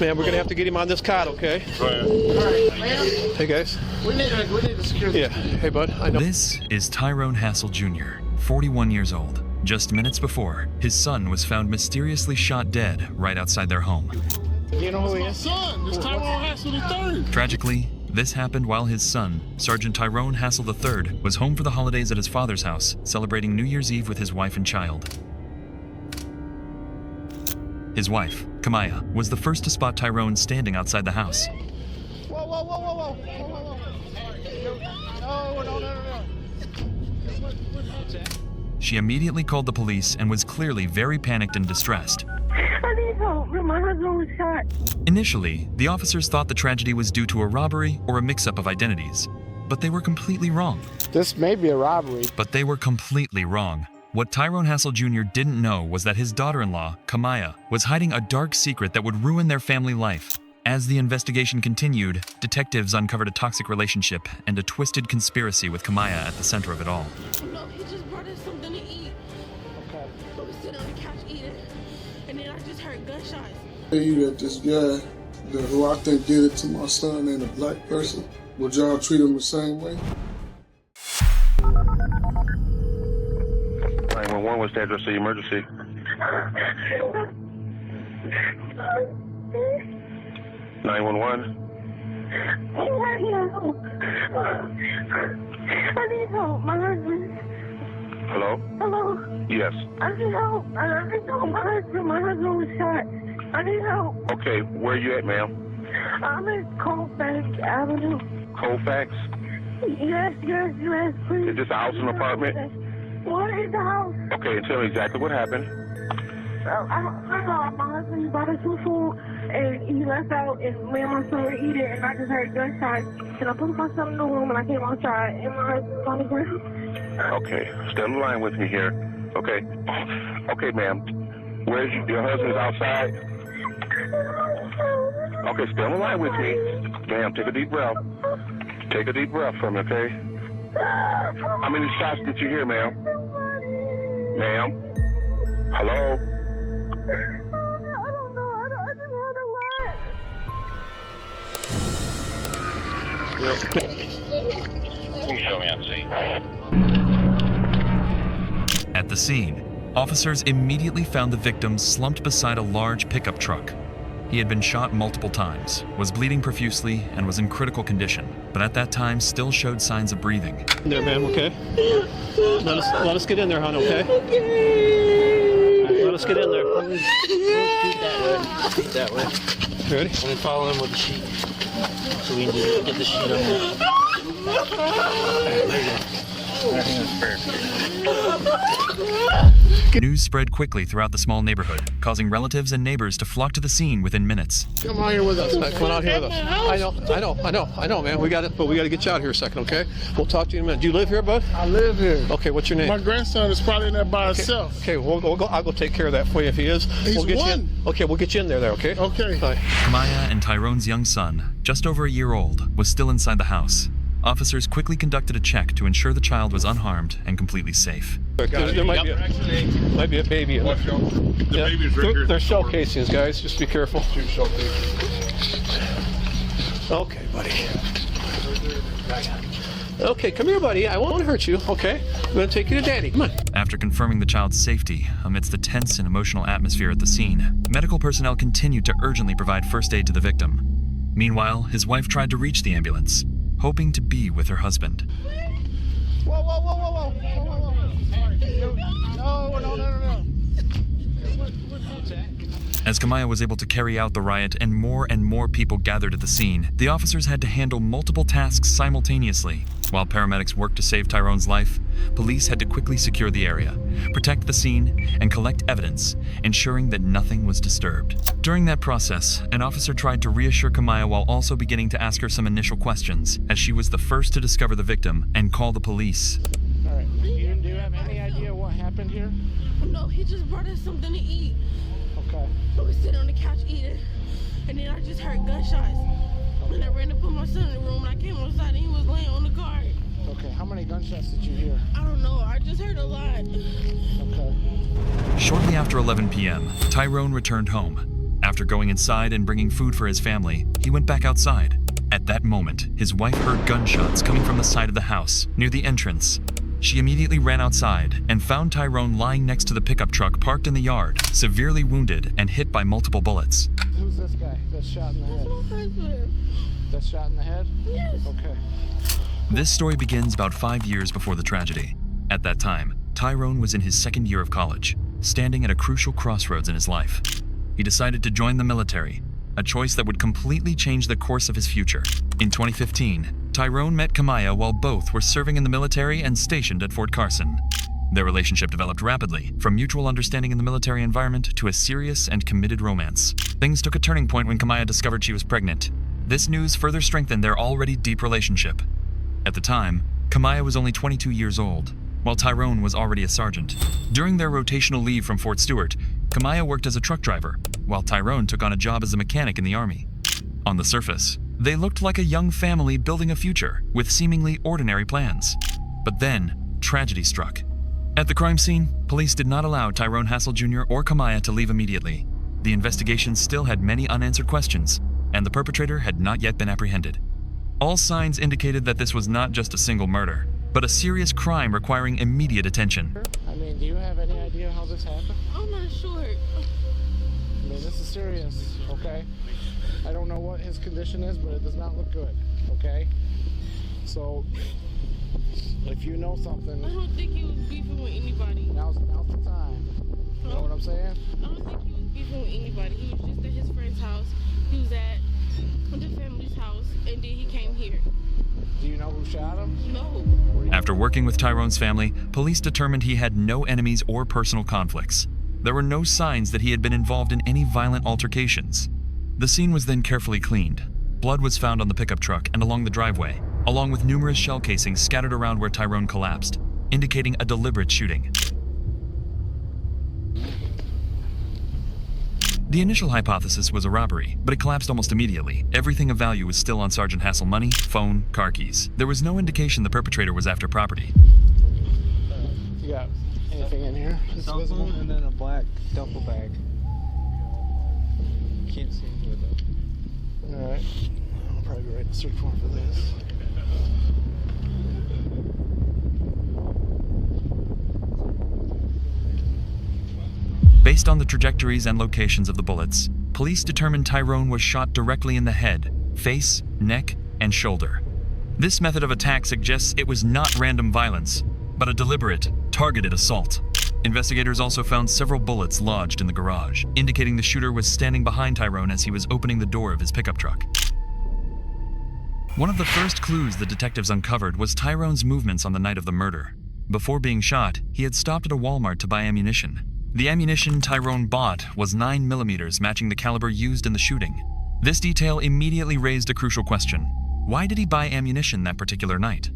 Man, we're gonna have to get him on this cot, okay? Alright, man. Hey guys. We need to secure this. Yeah. Hey bud, I know. This is Tyrone Hassel Jr., 41 years old. Just minutes before, his son was found mysteriously shot dead right outside their home. You know who he My is? son, it's Tyrone Hassel III. Tragically, this happened while his son, Sergeant Tyrone Hassel III, was home for the holidays at his father's house, celebrating New Year's Eve with his wife and child. His wife, Kamaya, was the first to spot Tyrone standing outside the house. Whoa, whoa, whoa, whoa, whoa, whoa. No. She immediately called the police and was clearly very panicked and distressed. I need help. My husband was shot. Initially, the officers thought the tragedy was due to a robbery or a mix-up of identities, but they were completely wrong. This may be a robbery. What Tyrone Hassel Jr. didn't know was that his daughter-in-law, Kamaya, was hiding a dark secret that would ruin their family life. As the investigation continued, detectives uncovered a toxic relationship and a twisted conspiracy with Kamaya at the center of it all. No, he just brought us something to eat. Okay. So we sit on the couch eating, and then I just heard gunshots. You that this guy who I think did it to my son ain't a black person. Would y'all treat him the same way? 911, what's the address of the emergency? 911. I need help. My husband. Hello? Hello. Yes. I need help. I need help. My husband was shot. I need help. Okay, where you at, ma'am? I'm in Colfax Avenue. Colfax? Yes, please. Is this a house and apartment? What is the house? Okay, and tell me exactly what happened. I don't know. My husband bought us some food, and he left out, and me and my son were eating, and I just heard gunshots. And I put my son in the room, and I came outside, and my husband's on the ground. Okay, stay on the line with me here. Okay. Okay, ma'am. Where's your husband's outside? Okay, stay on the line with me. Ma'am, take a deep breath. Take a deep breath from me, okay? How many shots did you hear, ma'am? Ma'am? Hello? I don't know. I just want to lie. Can you show me on scene? At the scene, officers immediately found the victim slumped beside a large pickup truck. He had been shot multiple times, was bleeding profusely, and was in critical condition, but at that time still showed signs of breathing. In there, man, okay? Let us get in there, hon, okay? Okay. Let us get in there. Feet that way. You ready? Let me follow him with the sheet. So we can get the sheet on there. There you go. News spread quickly throughout the small neighborhood, causing relatives and neighbors to flock to the scene within minutes. Come on here with us. Come on out here with us. I know, man. We got it, but we got to get you out here a second, okay? We'll talk to you in a minute. Do you live here, bud? I live here. Okay, what's your name? My grandson is probably in there by himself. Okay, we'll go. I'll go take care of that for you if he is. He's get one. you in. Okay, we'll get you in there, okay? Okay. Bye. Kamaya and Tyrone's young son, just over a year old, was still inside the house. Officers quickly conducted a check to ensure the child was unharmed and completely safe. There might be a baby in there. Yeah. They're shell casings, guys. Just be careful. Okay, buddy. Okay, come here, buddy. I won't hurt you, okay? I'm going to take you to Daddy. Come on. After confirming the child's safety amidst the tense and emotional atmosphere at the scene, medical personnel continued to urgently provide first aid to the victim. Meanwhile, his wife tried to reach the ambulance, hoping to be with her husband. Whoa. No. As Kamaya was able to carry out the riot and more people gathered at the scene, the officers had to handle multiple tasks simultaneously. While paramedics worked to save Tyrone's life, police had to quickly secure the area, protect the scene, and collect evidence, ensuring that nothing was disturbed. During that process, an officer tried to reassure Kamaya while also beginning to ask her some initial questions, as she was the first to discover the victim and call the police. All right. Do you have any idea what happened here? No, he just brought us something to eat. Okay. So we sit on the couch eating, and then I just heard gunshots. And I ran to put my son in the room, and I came outside, and he was laying on the guard. Okay, how many gunshots did you hear? I don't know. I just heard a lot. Okay. Shortly after 11 p.m., Tyrone returned home. After after going inside and bringing food for his family, he went back outside. At that moment, his wife heard gunshots coming from the side of the house, near the entrance. She immediately ran outside and found Tyrone lying next to the pickup truck parked in the yard, severely wounded and hit by multiple bullets. Who's this guy that's shot in the head? That's my husband. That's shot in the head? Yes. Okay. This story begins about 5 years before the tragedy. At that time, Tyrone was in his second year of college, standing at a crucial crossroads in his life. He decided to join the military, a choice that would completely change the course of his future. In 2015, Tyrone met Kamaya while both were serving in the military and stationed at Fort Carson. Their relationship developed rapidly, from mutual understanding in the military environment to a serious and committed romance. Things took a turning point when Kamaya discovered she was pregnant. This news further strengthened their already deep relationship. At the time, Kamaya was only 22 years old, while Tyrone was already a sergeant. During their rotational leave from Fort Stewart, Kamaya worked as a truck driver, while Tyrone took on a job as a mechanic in the Army. On the surface, they looked like a young family building a future with seemingly ordinary plans. But then, tragedy struck. At the crime scene, police did not allow Tyrone Hassel Jr. or Kamaya to leave immediately. The investigation still had many unanswered questions, and the perpetrator had not yet been apprehended. All signs indicated that this was not just a single murder, but a serious crime requiring immediate attention. I mean, do you have any idea how this happened? I'm not sure. I mean, this is serious, okay? I don't know what his condition is, but it does not look good, okay? So, if you know something, I don't think he was beefing with anybody. now's the time. You know what I'm saying? I don't think he was beefing with anybody. He was just at his friend's house. He was at the family's house, and then he came here. Do you know who shot him? No. After working with Tyrone's family, police determined he had no enemies or personal conflicts. There were no signs that he had been involved in any violent altercations. The scene was then carefully cleaned. Blood was found on the pickup truck and along the driveway, along with numerous shell casings scattered around where Tyrone collapsed, indicating a deliberate shooting. The initial hypothesis was a robbery, but it collapsed almost immediately. Everything of value was still on Sergeant Hassel: money, phone, car keys. There was no indication the perpetrator was after property. You got anything in here? Cell phone and then a black duffel bag. Can't see into it though. Alright. I'll probably go write a search warrant for this. Based on the trajectories and locations of the bullets, police determined Tyrone was shot directly in the head, face, neck, and shoulder. This method of attack suggests it was not random violence, but a deliberate, targeted assault. Investigators also found several bullets lodged in the garage, indicating the shooter was standing behind Tyrone as he was opening the door of his pickup truck. One of the first clues the detectives uncovered was Tyrone's movements on the night of the murder. Before being shot, he had stopped at a Walmart to buy ammunition. The ammunition Tyrone bought was 9mm, matching the caliber used in the shooting. This detail immediately raised a crucial question. Why did he buy ammunition that particular night?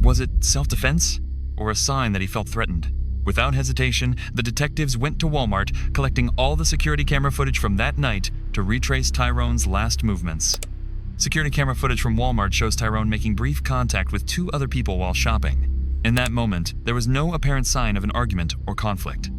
Was it self-defense, or a sign that he felt threatened? Without hesitation, the detectives went to Walmart, collecting all the security camera footage from that night to retrace Tyrone's last movements. Security camera footage from Walmart shows Tyrone making brief contact with 2 other people while shopping. In that moment, there was no apparent sign of an argument or conflict.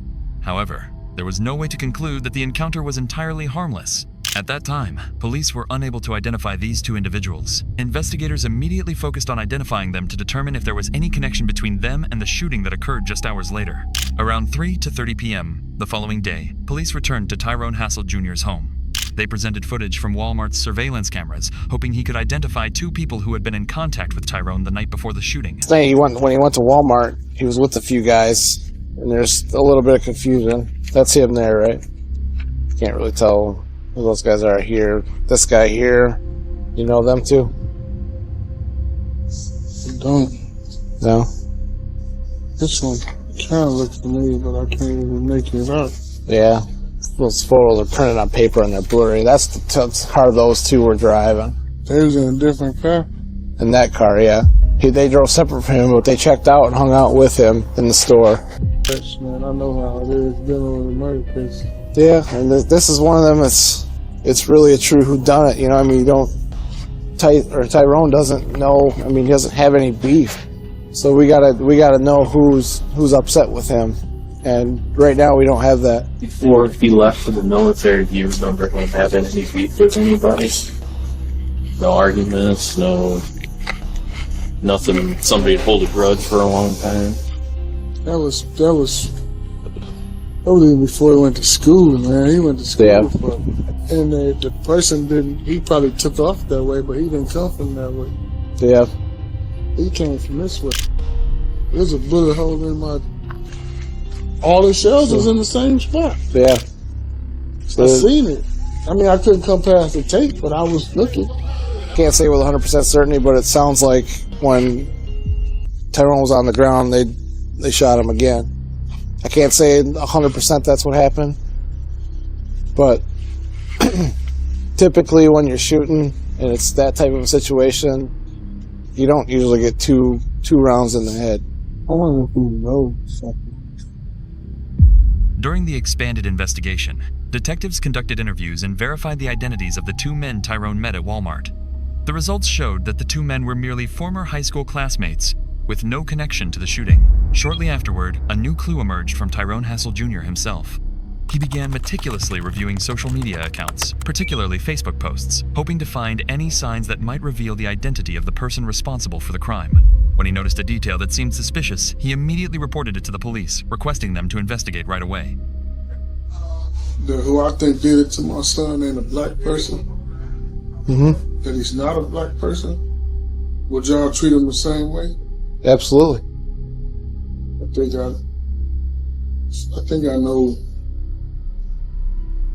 However, there was no way to conclude that the encounter was entirely harmless. At that time, police were unable to identify these 2 individuals. Investigators immediately focused on identifying them to determine if there was any connection between them and the shooting that occurred just hours later. Around 3:30 p.m. the following day, police returned to Tyrone Hassel Jr.'s home. They presented footage from Walmart's surveillance cameras, hoping he could identify 2 people who had been in contact with Tyrone the night before the shooting. When he went to Walmart, he was with a few guys. And there's a little bit of confusion. That's him there, right? Can't really tell who those guys are here. This guy here, you know them too? Don't. No? This one kind of looks familiar, but I can't even make it out. Yeah. Those photos are printed on paper and they're blurry. That's the car those 2 were driving. They was in a different car? In that car, yeah. They drove separate from him, but they checked out and hung out with him in the store. Man, I know how it is dealing with a murder case. Yeah, and this is one of them. It's really a true whodunit. You know, I mean, Tyrone doesn't know. I mean, he doesn't have any beef, so we gotta know who's upset with him. And right now we don't have that. Before he left for the military, do you remember him having any beef with anybody? No arguments, no nothing. Somebody hold a grudge for a long time. That was even before he went to school, man. He went to school, Yeah. and the person didn't. He probably took off that way, but he didn't come from that way. Yeah. He came from this way. There's a bullet hole in my. All the shells was in the same spot. Yeah. I seen it. I mean, I couldn't come past the tape, but I was looking. Can't say with 100% certainty, but it sounds like when Tyrone was on the ground, they shot him again. I can't say 100% that's what happened, but typically when you're shooting and it's that type of a situation, you don't usually get two rounds in the head. I want to know something. During the expanded investigation, detectives conducted interviews and verified the identities of the two men Tyrone met at Walmart. The results showed that the two men were merely former high school classmates with no connection to the shooting. Shortly afterward, a new clue emerged from Tyrone Hassel Jr. himself. He began meticulously reviewing social media accounts, particularly Facebook posts, hoping to find any signs that might reveal the identity of the person responsible for the crime. When he noticed a detail that seemed suspicious, he immediately reported it to the police, requesting them to investigate right away. Who I think did it to my son ain't a black person. Mm-hmm. That he's not a black person. Would y'all treat him the same way? Absolutely. I think I know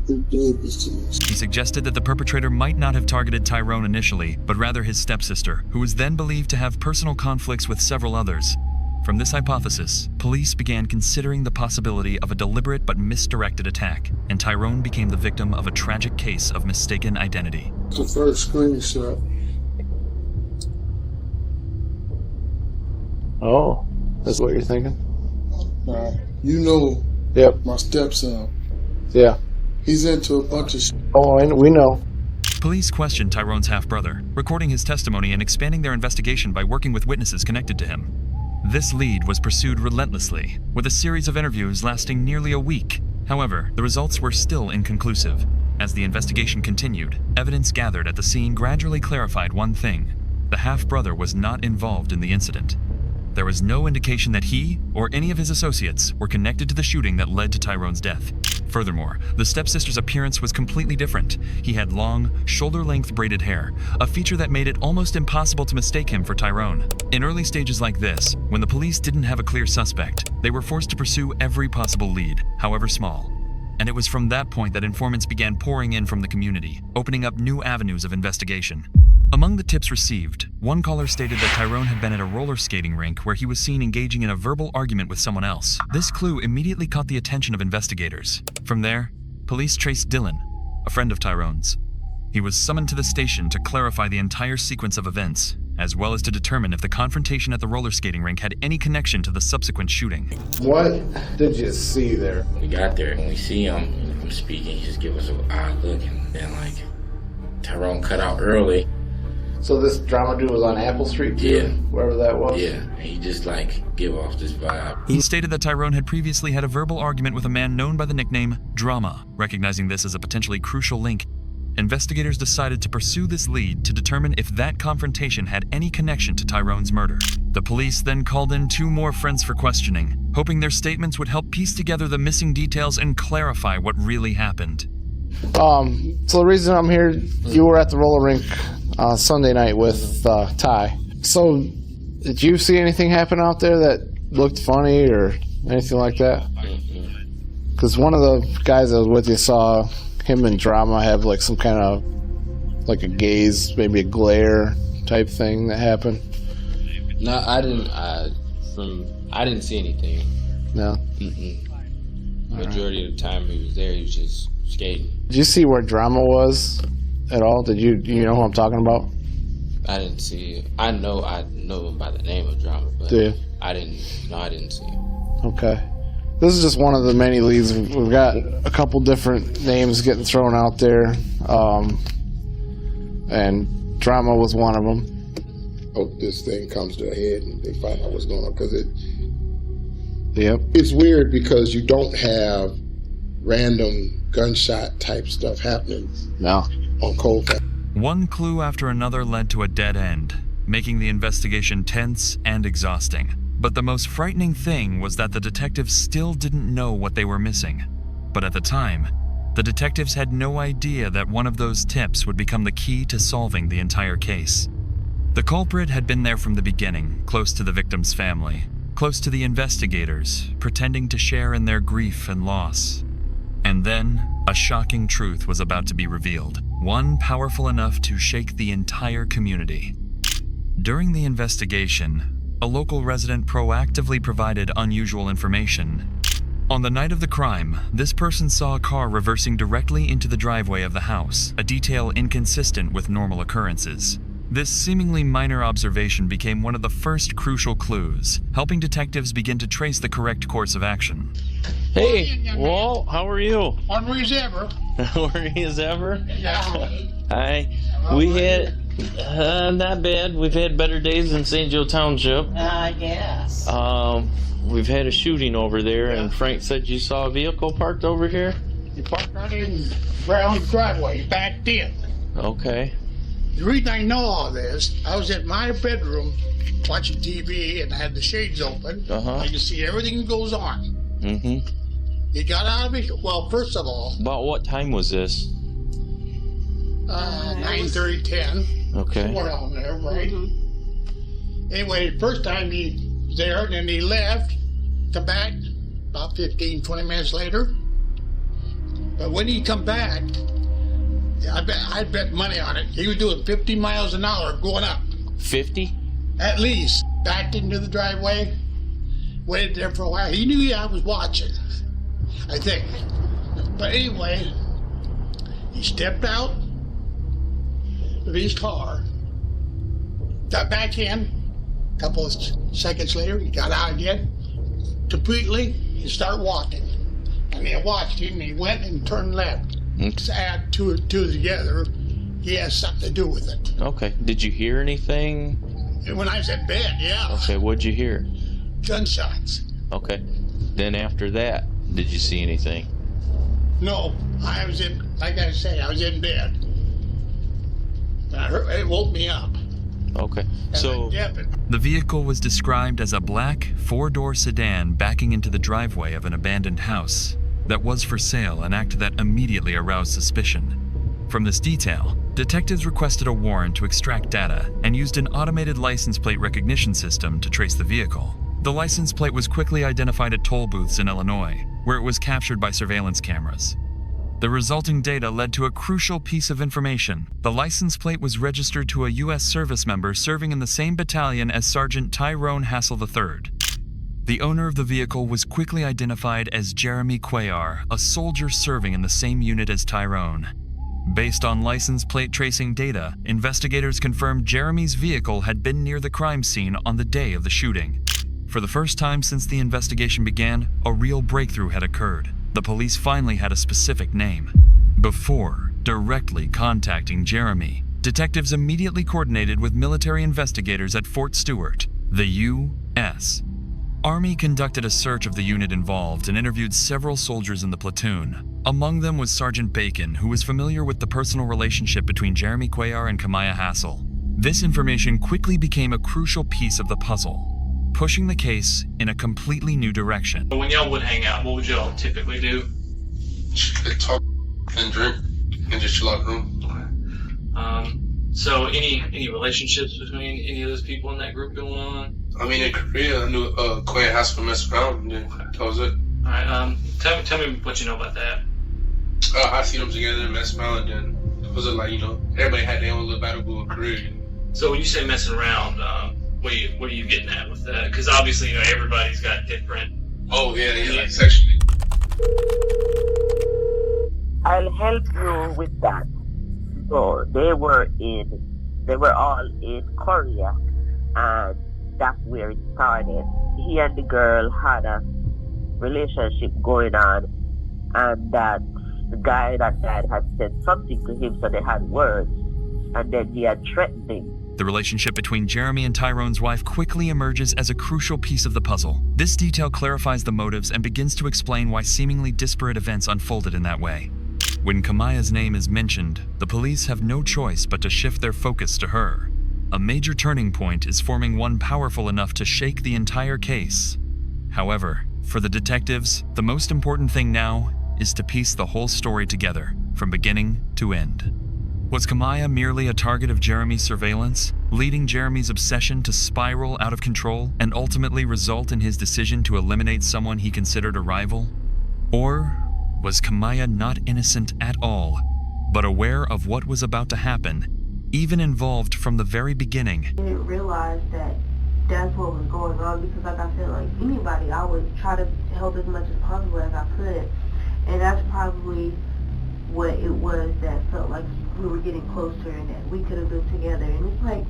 who did this to me. He suggested that the perpetrator might not have targeted Tyrone initially, but rather his stepsister, who was then believed to have personal conflicts with several others. From this hypothesis, police began considering the possibility of a deliberate but misdirected attack, and Tyrone became the victim of a tragic case of mistaken identity. The first screenshot. Oh, that's what you're thinking? You know, Yep. my stepson. Yeah. He's into a bunch of shit. Oh, we know. Police questioned Tyrone's half-brother, recording his testimony and expanding their investigation by working with witnesses connected to him. This lead was pursued relentlessly, with a series of interviews lasting nearly a week. However, the results were still inconclusive. As the investigation continued, evidence gathered at the scene gradually clarified one thing: the half-brother was not involved in the incident. There was no indication that he or any of his associates were connected to the shooting that led to Tyrone's death. Furthermore, the stepsister's appearance was completely different. He had long, shoulder-length braided hair, a feature that made it almost impossible to mistake him for Tyrone. In early stages like this, when the police didn't have a clear suspect, they were forced to pursue every possible lead, however small. And it was from that point that informants began pouring in from the community, opening up new avenues of investigation. Among the tips received, one caller stated that Tyrone had been at a roller skating rink where he was seen engaging in a verbal argument with someone else. This clue immediately caught the attention of investigators. From there, police traced Dylan, a friend of Tyrone's. He was summoned to the station to clarify the entire sequence of events, as well as to determine if the confrontation at the roller skating rink had any connection to the subsequent shooting. What did you see there? We got there and we see him, and I'm speaking, he just give us an odd look, and then like Tyrone cut out early. So this drama dude was on Apple Street too? Yeah. Wherever that was? Yeah, he just like give off this vibe. He stated that Tyrone had previously had a verbal argument with a man known by the nickname Drama. Recognizing this as a potentially crucial link, investigators decided to pursue this lead to determine if that confrontation had any connection to Tyrone's murder. The police then called in two more friends for questioning, hoping their statements would help piece together the missing details and clarify what really happened. So the reason I'm here, you were at the roller rink Sunday night with Ty. So did you see anything happen out there that looked funny or anything like that? Because one of the guys that was with you saw him and Drama have like some kind of like a gaze, maybe a glare type thing that happened. No, I didn't. I didn't see anything. No. Majority of the time he was there, he was just skating. Did you see where Drama was at all? Do you know who I'm talking about? I didn't see it. I know him by the name of Drama, but Do you? I didn't see him. Okay. This is just one of the many leads. We've got a couple different names getting thrown out there, and Drama was one of them. Hope this thing comes to a head and they find out what's going on, because Yep. It's weird because you don't have random gunshot type stuff happening on Colfax. One clue after another led to a dead end, making the investigation tense and exhausting. But the most frightening thing was that the detectives still didn't know what they were missing. But at the time, the detectives had no idea that one of those tips would become the key to solving the entire case. The culprit had been there from the beginning, close to the victim's family, close to the investigators, pretending to share in their grief and loss. And then, a shocking truth was about to be revealed, one powerful enough to shake the entire community. During the investigation, a local resident proactively provided unusual information. On the night of the crime, this person saw a car reversing directly into the driveway of the house, a detail inconsistent with normal occurrences. This seemingly minor observation became one of the first crucial clues, helping detectives begin to trace the correct course of action. Hey, Walt, how are you? Hungry as ever. Hungry as ever? Yeah. Hi. We had, not bad. We've had better days in St. Joe Township. I guess. We've had a shooting over there, and Frank said you saw a vehicle parked over here? You parked right in Brown's driveway, backed in. Okay. The reason I know all this, I was in my bedroom watching TV and I had the shades open. I could see everything that goes on. Mm-hmm. You got out of it? Well, first of all, About what time was this? 9:30, 10. Okay. Somewhere around there, right? Anyway, first time he was there and then he left, come back about 15, 20 minutes later. But when he come back, I bet money on it. He was doing 50 miles an hour going up. 50? At least. Backed into the driveway. Waited there for a while. He knew I was watching, I think. But anyway, he stepped out of his car, got back in. A couple of seconds later, he got out again completely and started walking. And I watched him, and he went and turned left. To add two together, he has something to do with it. Okay. Did you hear anything? And when I was in bed, yeah. Okay, what'd you hear? Gunshots. Okay. Then after that, did you see anything? No, I was in, like I say, I was in bed. And I heard, it woke me up. Okay. And So, The vehicle was described as a black, four-door sedan backing into the driveway of an abandoned house that was for sale, an act that immediately aroused suspicion. From this detail, detectives requested a warrant to extract data and used an automated license plate recognition system to trace the vehicle. The license plate was quickly identified at toll booths in Illinois, where it was captured by surveillance cameras. The resulting data led to a crucial piece of information. The license plate was registered to a U.S. service member serving in the same battalion as Sergeant Tyrone Hassel III. The owner of the vehicle was quickly identified as Jeremy Cuellar, a soldier serving in the same unit as Tyrone. Based on license plate tracing data, investigators confirmed Jeremy's vehicle had been near the crime scene on the day of the shooting. For the first time since the investigation began, a real breakthrough had occurred. The police finally had a specific name. Before directly contacting Jeremy, detectives immediately coordinated with military investigators at Fort Stewart, the U.S. Army conducted a search of the unit involved and interviewed several soldiers in the platoon. Among them was Sergeant Bacon, who was familiar with the personal relationship between Jeremy Cuellar and Kamaya Hassel. This information quickly became a crucial piece of the puzzle, pushing the case in a completely new direction. When y'all would hang out, what would y'all typically do? Talk and drink and just chill out the room. So any relationships between any of those people in that group going on? I mean, in Korea, I knew Quinn has to mess around, and then that was it. All right. Tell me what you know about that. I seen them together, mess around, and then it was like, everybody had their own little battle in Korea. So when you say messing around, what are you getting at with that? Because obviously, everybody's got different. Oh yeah, like sexually. I'll help you with that. So they were all in Korea, and that's where it started. He and the girl had a relationship going on, and that the guy that died had said something to him, so they had words, and then he had threatened him The relationship between Jeremy and Tyrone's wife quickly emerges as a crucial piece of the puzzle. This detail clarifies the motives and begins to explain why seemingly disparate events unfolded in that way. When Kamaya's name is mentioned, the police have no choice but to shift their focus to her. A major turning point is forming, one powerful enough to shake the entire case. However, for the detectives, the most important thing now is to piece the whole story together, from beginning to end. Was Kamaya merely a target of Jeremy's surveillance, leading Jeremy's obsession to spiral out of control and ultimately result in his decision to eliminate someone he considered a rival? Or was Kamaya not innocent at all, but aware of what was about to happen, even involved from the very beginning? I didn't realize that that's what was going on, because like I said, like anybody, I would try to help as much as possible as I could. And that's probably what it was that felt like we were getting closer and that we could have been together. And it's like,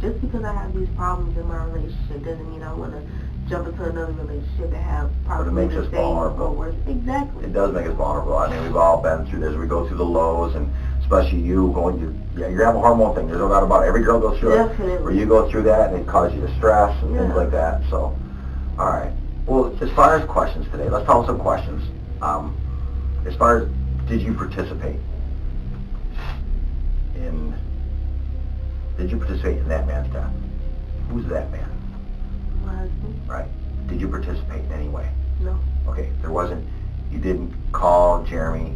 just because I have these problems in my relationship doesn't mean I want to jump into another relationship and have probably But it makes the us same vulnerable. or worse. Exactly. It does make us vulnerable. I mean, we've all been through this. We go through the lows, and especially you going through, you're having a hormone thing. There's no doubt about it. Every girl goes through Definitely. it. Where you go through that, and it causes you to stress and things like that. So, all right. Well, as far as questions today, let's talk some questions. As far as, did you participate in that man's death? Who's that man? My husband. Right. Did you participate in any way? No. Okay, there wasn't, you didn't call Jeremy,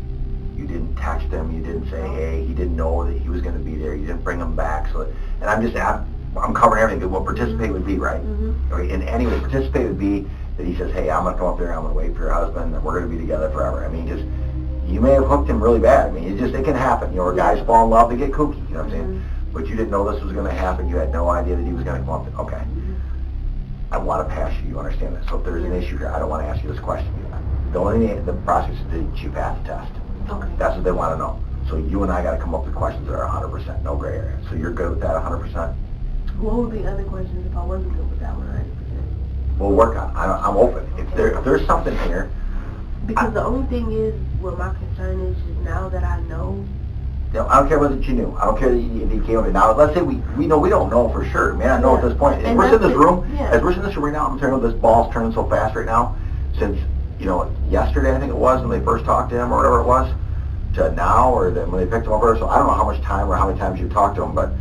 you didn't text him, you didn't say, hey, he didn't know that he was going to be there, you didn't bring him back, so, and I'm covering everything. What participate would be, right? Okay, and anyway, participate would be that he says, hey, I'm going to come up there, I'm going to wait for your husband, and we're going to be together forever. I mean, just, you may have hooked him really bad. I mean, it can happen. You know, where guys fall in love, they get kooky, you know what I'm saying? But you didn't know this was going to happen, you had no idea that he was going to come up there. Okay. I want to pass you, you understand that. So if there's an issue here, I don't want to ask you this question. The only thing the prosecutor did, you pass the test. Okay. That's what they want to know. So you and I got to come up with questions that are 100%, no gray area. So you're good with that 100%? What would be other questions if I wasn't good with that 100%? We'll work on it. I'm open. If there's something here. Because the only thing is, what my concern is now that I know. I don't care whether you knew. I don't care if he came up. Now, let's say we know we don't know for sure. Man, I know at this point. As we're sitting in this room, as we're sitting in this room right now, I'm telling you, this ball's turning so fast right now. Since, yesterday I think it was when they first talked to him or whatever it was, to now or then when they picked him up. So I don't know how much time or how many times you talked to him, but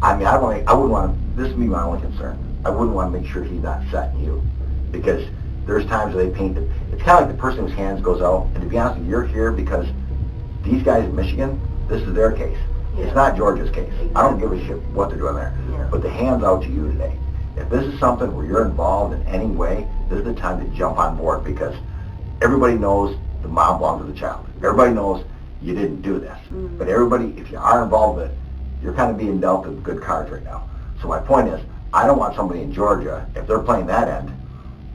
I mean, I wouldn't want. This would be my only concern. I wouldn't want to make sure he's not setting you, because there's times where they paint it. It's kind of like the person whose hands goes out. And to be honest with you, you're here because these guys in Michigan, this is their case. It's not Georgia's case. I don't give a shit what they're doing there. But the hand's out to you today. If this is something where you're involved in any way, this is the time to jump on board, because everybody knows the mom belongs to the child. Everybody knows you didn't do this. But everybody, if you are involved with it, you're kind of being dealt with good cards right now. So my point is, I don't want somebody in Georgia, if they're playing that end,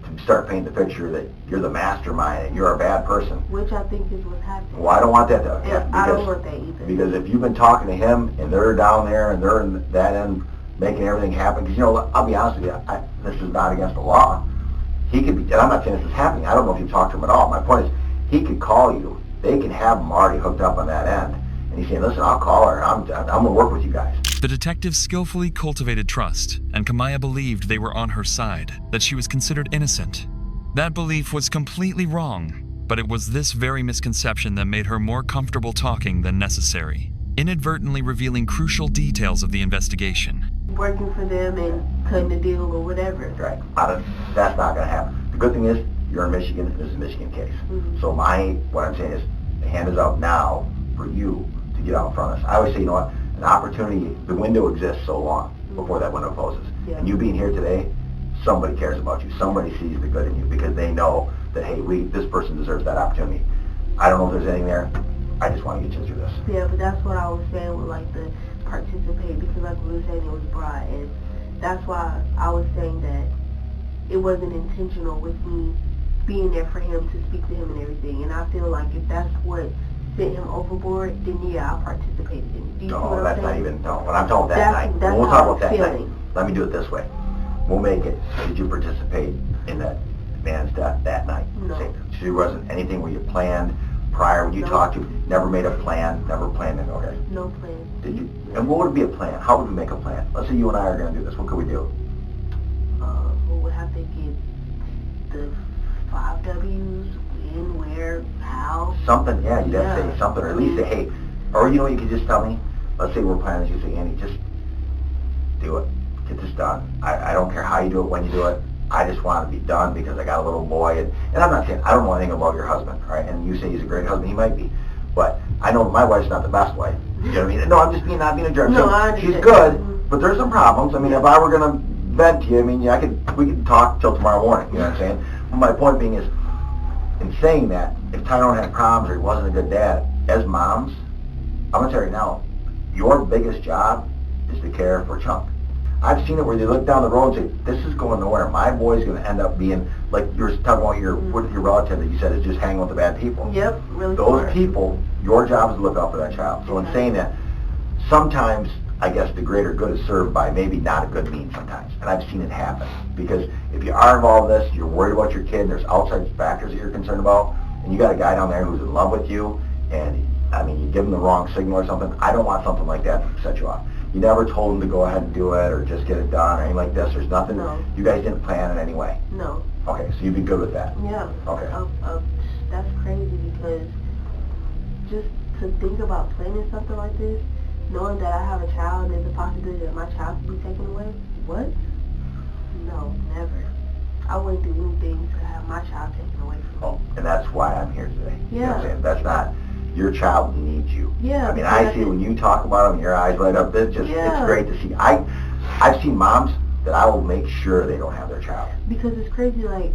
to start painting the picture that you're the mastermind and you're a bad person. Which I think is what's happening. Well, I don't want that to I don't want that either. Because if you've been talking to him and they're down there and they're in that end making everything happen, because, I'll be honest with you, this is not against the law. He could be, and I'm not saying this is happening, I don't know if you've talked to him at all. My point is, he could call you, they can have him already hooked up on that end, and he's saying, listen, I'll call her, I'm going to work with you guys. The detectives skillfully cultivated trust, and Kamaya believed they were on her side, that she was considered innocent. That belief was completely wrong, but it was this very misconception that made her more comfortable talking than necessary, inadvertently revealing crucial details of the investigation. Working for them and cutting a deal or whatever. Right. That's not going to happen. The good thing is, you're in Michigan, and this is a Michigan case. So what I'm saying is, the hand is out now for you to get out in front of us. I always say, an opportunity, the window exists so long before that window closes. And you being here today, somebody cares about you. Somebody sees the good in you because they know that, hey, this person deserves that opportunity. I don't know if there's anything there. I just want to get you through this. Yeah, but that's what I was saying with the participate, because like we were saying, it was broad, and that's why I was saying that it wasn't intentional with me being there for him to speak to him and everything. And I feel like if that's what sent him overboard, then yeah, I participated in it. Do you see what I'm saying? When I'm talking that night, when we'll talk about that night, let me do it this way. We'll make it, did you participate in that man's death that night? No. There wasn't anything where you planned prior when you talked to him? Never made a plan, never planned it, okay. No plan. Did you? And what would be a plan? How would we make a plan? Let's say you and I are going to do this. What could we do? We would have to get the 5 W's, when, where, how. Something, yeah, you'd have to say something, or at least say, hey, or you know what you could just tell me? Let's say we're planning, you say, Andy, just do it. Get this done. I don't care how you do it, when you do it. I just want it to be done because I got a little boy. And I'm not saying, I don't know anything about your husband, right? And you say he's a great husband, he might be. But I know my wife's not the best wife. You know what I mean? No, I'm just not being a jerk. No, so she's good, but there's some problems. I mean, if I were going to vent to you, I mean, yeah, we could talk till tomorrow morning, you know what I'm saying? But my point being is, in saying that, if Tyrone had problems or he wasn't a good dad, as moms, I'm going to tell you right now, your biggest job is to care for Chunk. I've seen it where they look down the road and say, this is going nowhere. My boy's going to end up being, like you were talking about your relative that you said is just hanging with the bad people. Yep, really. Those people, your job is to look out for that child. So in saying that, sometimes, I guess, the greater good is served by maybe not a good means sometimes. And I've seen it happen. Because if you are involved in this, you're worried about your kid, and there's outside factors that you're concerned about, and you got a guy down there who's in love with you, and, I mean, you give him the wrong signal or something, I don't want something like that to set you off. You never told him to go ahead and do it or just get it done or anything like this. There's nothing. No. You guys didn't plan it anyway. No. Okay, so you'd be good with that. Yeah. Okay. That's crazy because just to think about planning something like this, knowing that I have a child and there's a possibility that my child could be taken away, what? No, never. I wouldn't do anything to have my child taken away from me. Oh, and that's why I'm here today. Yeah. You know what I'm saying? That's not, your child needs you. Yeah. I mean, I see when you talk about them, your eyes light up. It's just, it's great to see. I've seen moms that I will make sure they don't have their child. Because it's crazy, like,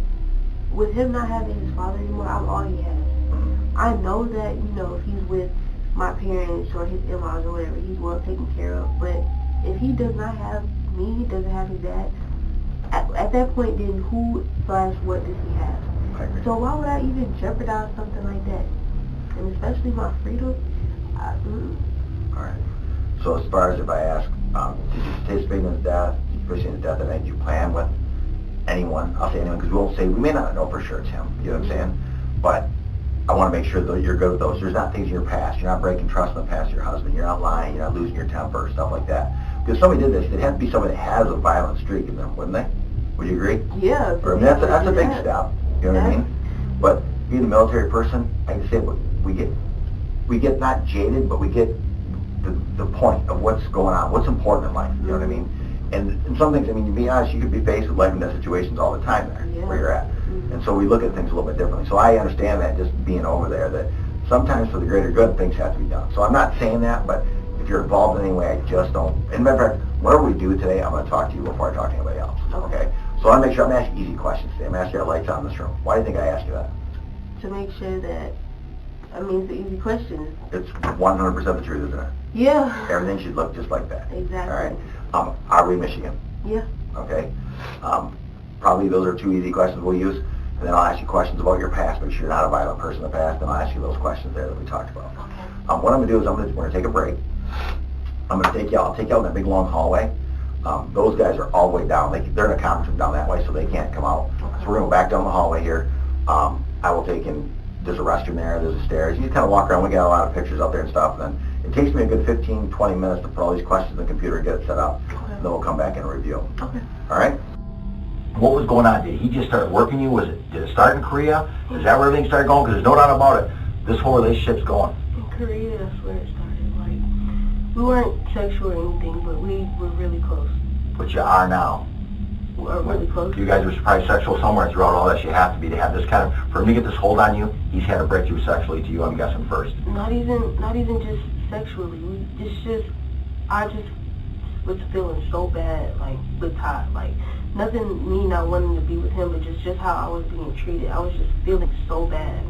with him not having his father anymore, I'm all he has. Mm-hmm. I know that, you know, if he's with my parents or his in-laws or whatever, he's well taken care of. But if he does not have me, he doesn't have his dad, at that point, then who/what does he have? So why would I even jeopardize something like that? And especially my freedom? Alright. So as far as if I ask, did you participate in his death? Did you participate in his death and did you plan with anyone? I'll say anyone because we won't say, we may not know for sure it's him. You know what I'm saying? But I want to make sure that you're good with those. There's not things in your past. You're not breaking trust in the past of your husband. You're not lying. You're not losing your temper, stuff like that. Because if somebody did this, it'd have to be somebody that has a violent streak in them, wouldn't they? Would you agree? Yeah. Or, I mean, that's a big step. You know what I mean? But being a military person, I can say we get not jaded, but we get the point of what's going on, what's important in life. You know what I mean? And some things, I mean, to be honest, you could be faced with life and death situations all the time there, where you're at. And so we look at things a little bit differently. So I understand that just being over there, that sometimes for the greater good, things have to be done. So I'm not saying that, but if you're involved in any way, I just don't. And matter of fact, whatever we do today, I'm going to talk to you before I talk to anybody else. Okay? So I want to make sure I'm asking easy questions today. I'm asking you lights out in this room. Why do you think I asked you that? To make sure that, I mean, it's an easy question. It's 100% the truth, isn't it? Yeah. Everything should look just like that. Exactly. All right. Are we Michigan? Yeah. Okay. Probably those are 2 easy questions we'll use. And then I'll ask you questions about your past. Make sure you're not a violent person in the past. And I'll ask you those questions there that we talked about. Okay. What I'm going to do is we're going to take a break. I'm going to take you out. I'll take you out in that big long hallway. Those guys are all the way down. They're in a conference room down that way, so they can't come out. Okay. So we're going to go back down the hallway here. I will take in, there's a restroom there, there's a stairs. You kind of walk around. We got a lot of pictures up there and stuff. And then it takes me a good 15, 20 minutes to put all these questions in the computer and get it set up. Okay. Then we'll come back and review. Okay. All right? What was going on? Did he just start working you? Did it start in Korea? Is that where everything started going? Because there's no doubt about it. This whole relationship's going. In Korea, that's where it started. Like, we weren't sexual or anything, but we were really close. But you are now. We're really close. You guys were probably sexual somewhere throughout all this. You have to be to have this kind of, for him to get this hold on you, he's had to break through sexually to you, I'm guessing, first. Not even just sexually. I just was feeling so bad, like, with Todd. Like, nothing me not wanting to be with him, but just how I was being treated. I was just feeling so bad.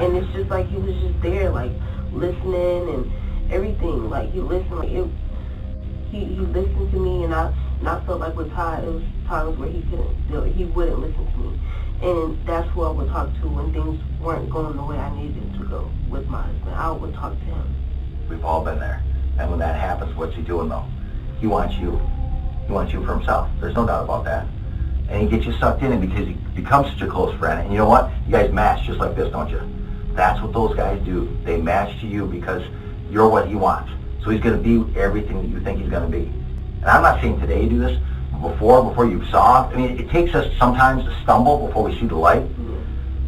And it's just like he was just there, like, listening and everything. Like, he listened, like, he listened to me, and I felt like with Todd, it was times where he wouldn't listen to me. And that's who I would talk to when things weren't going the way I needed them to go with my husband. I would talk to him. We've all been there. And when that happens, what's he doing though? He wants you. He wants you for himself. There's no doubt about that. And he gets you sucked in because he becomes such a close friend. And you know what? You guys match just like this, don't you? That's what those guys do. They match to you because you're what he wants. So he's going to be everything that you think he's going to be. And I'm not saying today you do this, but before you saw, I mean, it takes us sometimes to stumble before we see the light,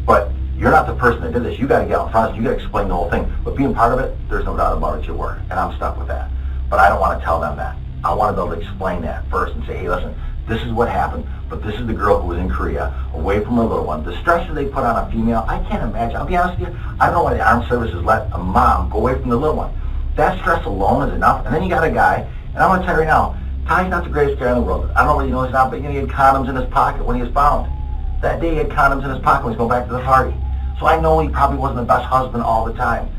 but you're not the person that did this. You got to get out in front of us. You got to explain the whole thing. But being part of it, there's no doubt about it, you were. And I'm stuck with that. But I don't want to tell them that. I want to be able to explain that first and say, hey, listen, this is what happened, but this is the girl who was in Korea, away from her little one. The stress that they put on a female, I can't imagine. I'll be honest with you, I don't know why the armed services let a mom go away from the little one. That stress alone is enough. And then you got a guy, and I'm going to tell you right now, Ty's not the greatest guy in the world. I don't know whether you know he's not, but he had condoms in his pocket when he was found. That day he had condoms in his pocket when he was going back to the party. So I know he probably wasn't the best husband all the time.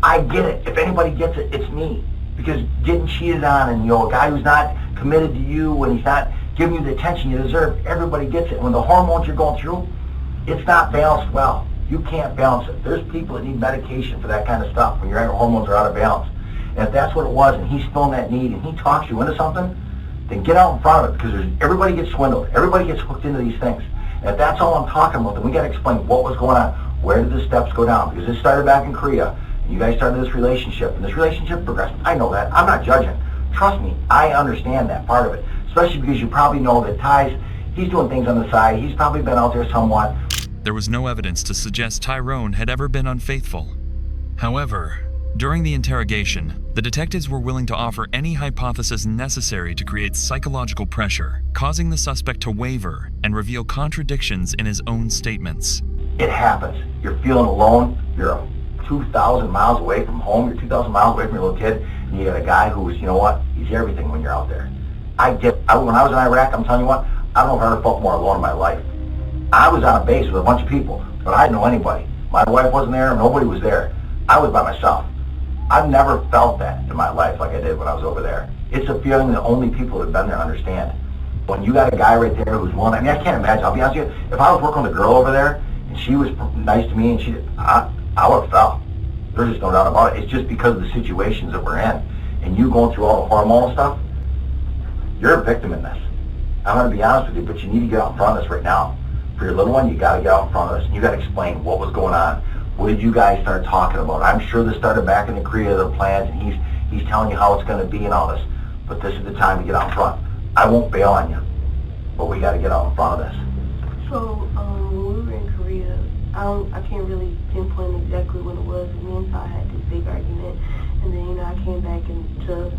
I get it. If anybody gets it, it's me. Because getting cheated on and, a guy who's not committed to you and he's not giving you the attention you deserve, everybody gets it. When the hormones you're going through, it's not balanced well. You can't balance it. There's people that need medication for that kind of stuff when your hormones are out of balance. And if that's what it was and he's feeling that need and he talks you into something, then get out in front of it because everybody gets swindled. Everybody gets hooked into these things. And if that's all I'm talking about, then we got to explain what was going on. Where did the steps go down? Because this started back in Korea. And you guys started this relationship. And this relationship progressed. I know that. I'm not judging. Trust me, I understand that part of it. Especially because you probably know that Ty's, he's doing things on the side. He's probably been out there somewhat. There was no evidence to suggest Tyrone had ever been unfaithful. However, during the interrogation, the detectives were willing to offer any hypothesis necessary to create psychological pressure, causing the suspect to waver and reveal contradictions in his own statements. It happens. You're feeling alone. You're 2,000 miles away from home. You're 2,000 miles away from your little kid. And you got a guy who's, you know what, he's everything when you're out there. When I was in Iraq, I'm telling you what, I don't know if I ever felt more alone in my life. I was on a base with a bunch of people, but I didn't know anybody. My wife wasn't there. Nobody was there. I was by myself. I've never felt that in my life like I did when I was over there. It's a feeling that only people that have been there understand. When you got a guy right there who's willing, I mean, I can't imagine. I'll be honest with you. If I was working with a girl over there and she was nice to me and I would have felt. There's just no doubt about it. It's just because of the situations that we're in. And you going through all the hormonal stuff, you're a victim in this. I'm going to be honest with you, but you need to get out in front of this right now. For your little one, you got to get out in front of this. And you got to explain what was going on. What did you guys start talking about? I'm sure this started back in the Korea, the plans, and he's telling you how it's going to be and all this. But this is the time to get out in front. I won't bail on you, but we got to get out in front of this. So, when we were in Korea, I can't really pinpoint exactly when it was. Me and Ty had this big argument, and then, I came back into the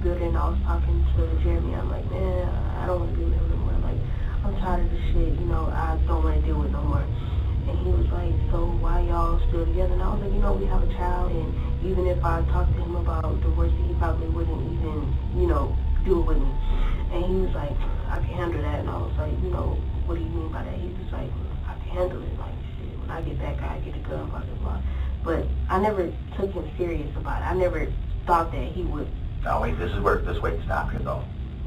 building and I was talking to Jeremy. I'm like, man, I don't want to deal with him no more. Like, I'm tired of this shit, I don't want to deal with it no more. And he was like, so why y'all still together? And I was like, we have a child, and even if I talked to him about divorcing, he probably wouldn't even, do it with me. And he was like, I can handle that. And I was like, what do you mean by that? He was like, I can handle it. Like, shit, when I get back, I get a gun, blah, blah, blah. But I never took him serious about it. I never thought that he would. No, wait, this is where, stop here, though.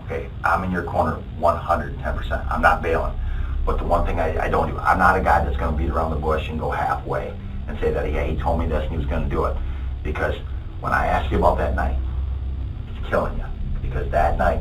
Okay, I'm in your corner 110%. I'm not bailing. But the one thing I don't do, I'm not a guy that's going to beat around the bush and go halfway and say that, yeah, he told me this and he was going to do it. Because when I asked you about that night, it's killing you. Because that night,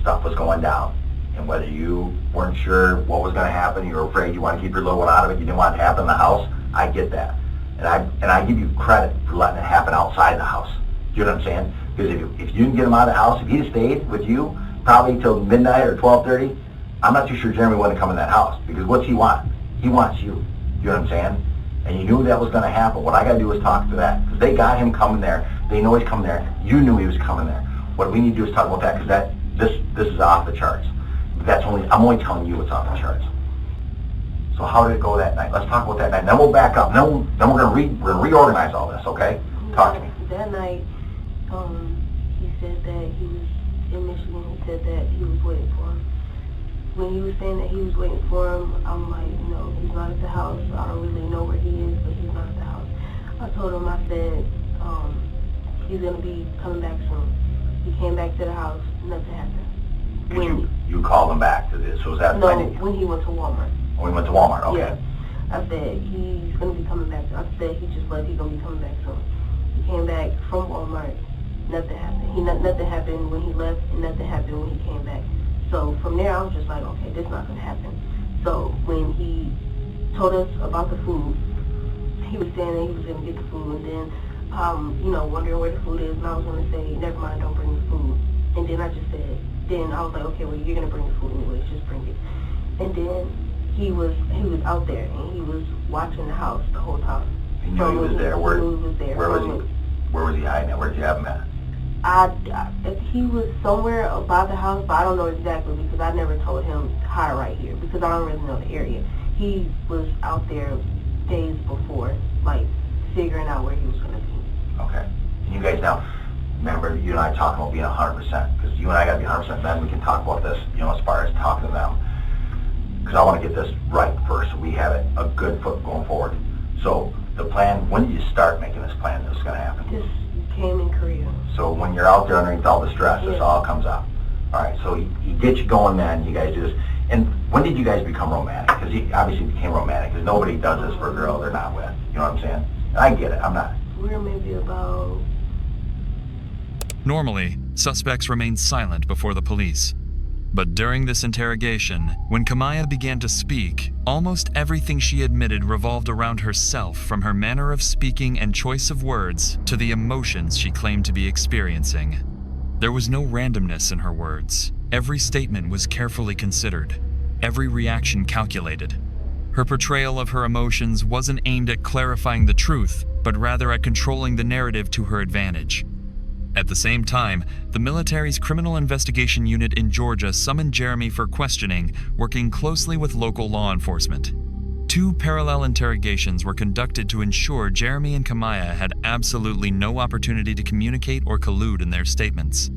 stuff was going down. And whether you weren't sure what was going to happen, you were afraid, you want to keep your little one out of it, you didn't want it to happen in the house, I get that. And I give you credit for letting it happen outside the house. Do you know what I'm saying? Because if you didn't get him out of the house, if he'd have stayed with you, probably till midnight or 12:30, I'm not too sure Jeremy wouldn't come in that house, because what's he want? He wants you. You know what I'm saying? And you knew that was going to happen. What I got to do is talk to that, because they got him coming there. They know he's coming there. You knew he was coming there. What we need to do is talk about that, because this is off the charts. I'm only telling you what's off the charts. So how did it go that night? Let's talk about that night. Then we'll back up. Then we're going to reorganize all this. Okay? Talk to me. That night, he said that he was in Michigan. He said that he was waiting for him. When he was saying that he was waiting for him, I'm like, he's not at the house. I don't really know where he is, but he's not at the house. I told him, I said, he's going to be coming back soon. He came back to the house, nothing happened. You called him back to this, so was that... No, when he went to Walmart. When he went to Walmart, okay. Yeah. I said, he's going to be coming back. I said, he just left, he's going to be coming back soon. He came back from Walmart, nothing happened. Nothing happened when he left, and nothing happened when he came back. So from there, I was just like, okay, this is not going to happen. So when he told us about the food, he was saying that he was going to get the food, and then, wondering where the food is, and I was going to say, never mind, don't bring the food. And then I just said, then I was like, okay, well, you're going to bring the food anyways, just bring it. And then he was out there, and he was watching the house the whole time. You knew he was there. Where was he? Where was he hiding at? Where did you have him at? He was somewhere about the house, but I don't know exactly because I never told him hide right here because I don't really know the area. He was out there days before, like figuring out where he was going to be. Okay. And you guys now, remember you and I talking about being 100%, because you and I got to be 100%, then we can talk about this, as far as talking to them. Because I want to get this right first so we have it a good foot going forward. So the plan, when did you start making this plan that was going to happen? This came in Korea. So when you're out there underneath all the stress, this all comes up. All right, so he gets you going then, you guys do this. And when did you guys become romantic? Because he obviously became romantic, because nobody does this for a girl they're not with. You know what I'm saying? And I get it, I'm not. We're maybe about... Normally, suspects remain silent before the police. But during this interrogation, when Kamaya began to speak, almost everything she admitted revolved around herself, from her manner of speaking and choice of words to the emotions she claimed to be experiencing. There was no randomness in her words. Every statement was carefully considered, every reaction calculated. Her portrayal of her emotions wasn't aimed at clarifying the truth, but rather at controlling the narrative to her advantage. At the same time, the military's Criminal Investigation Unit in Georgia summoned Jeremy for questioning, working closely with local law enforcement. 2 parallel interrogations were conducted to ensure Jeremy and Kamaya had absolutely no opportunity to communicate or collude in their statements.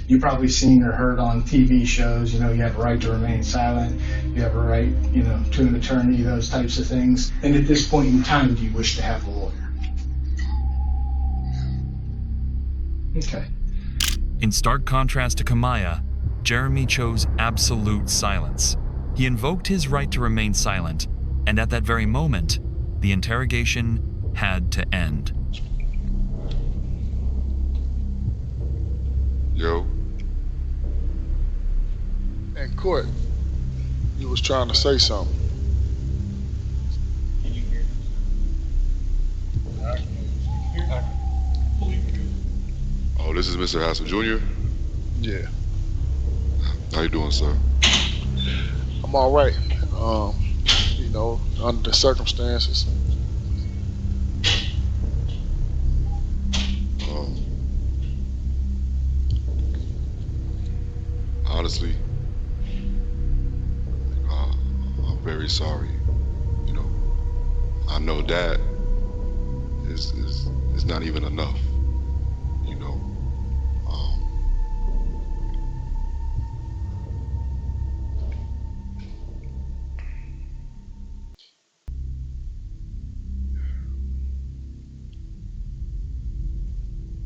You've probably seen or heard on TV shows, you have a right to remain silent, you have a right, to an attorney, those types of things. And at this point in time, do you wish to have a lawyer? Okay. In stark contrast to Kamaya, Jeremy chose absolute silence. He invoked his right to remain silent, and at that very moment, the interrogation had to end. Yo. In court, you was trying to say something. Can you hear me? Oh, this is Mr. Hassel Jr.? Yeah. How you doing, sir? I'm all right. Under the circumstances. Honestly, I'm very sorry. I know that is not even enough.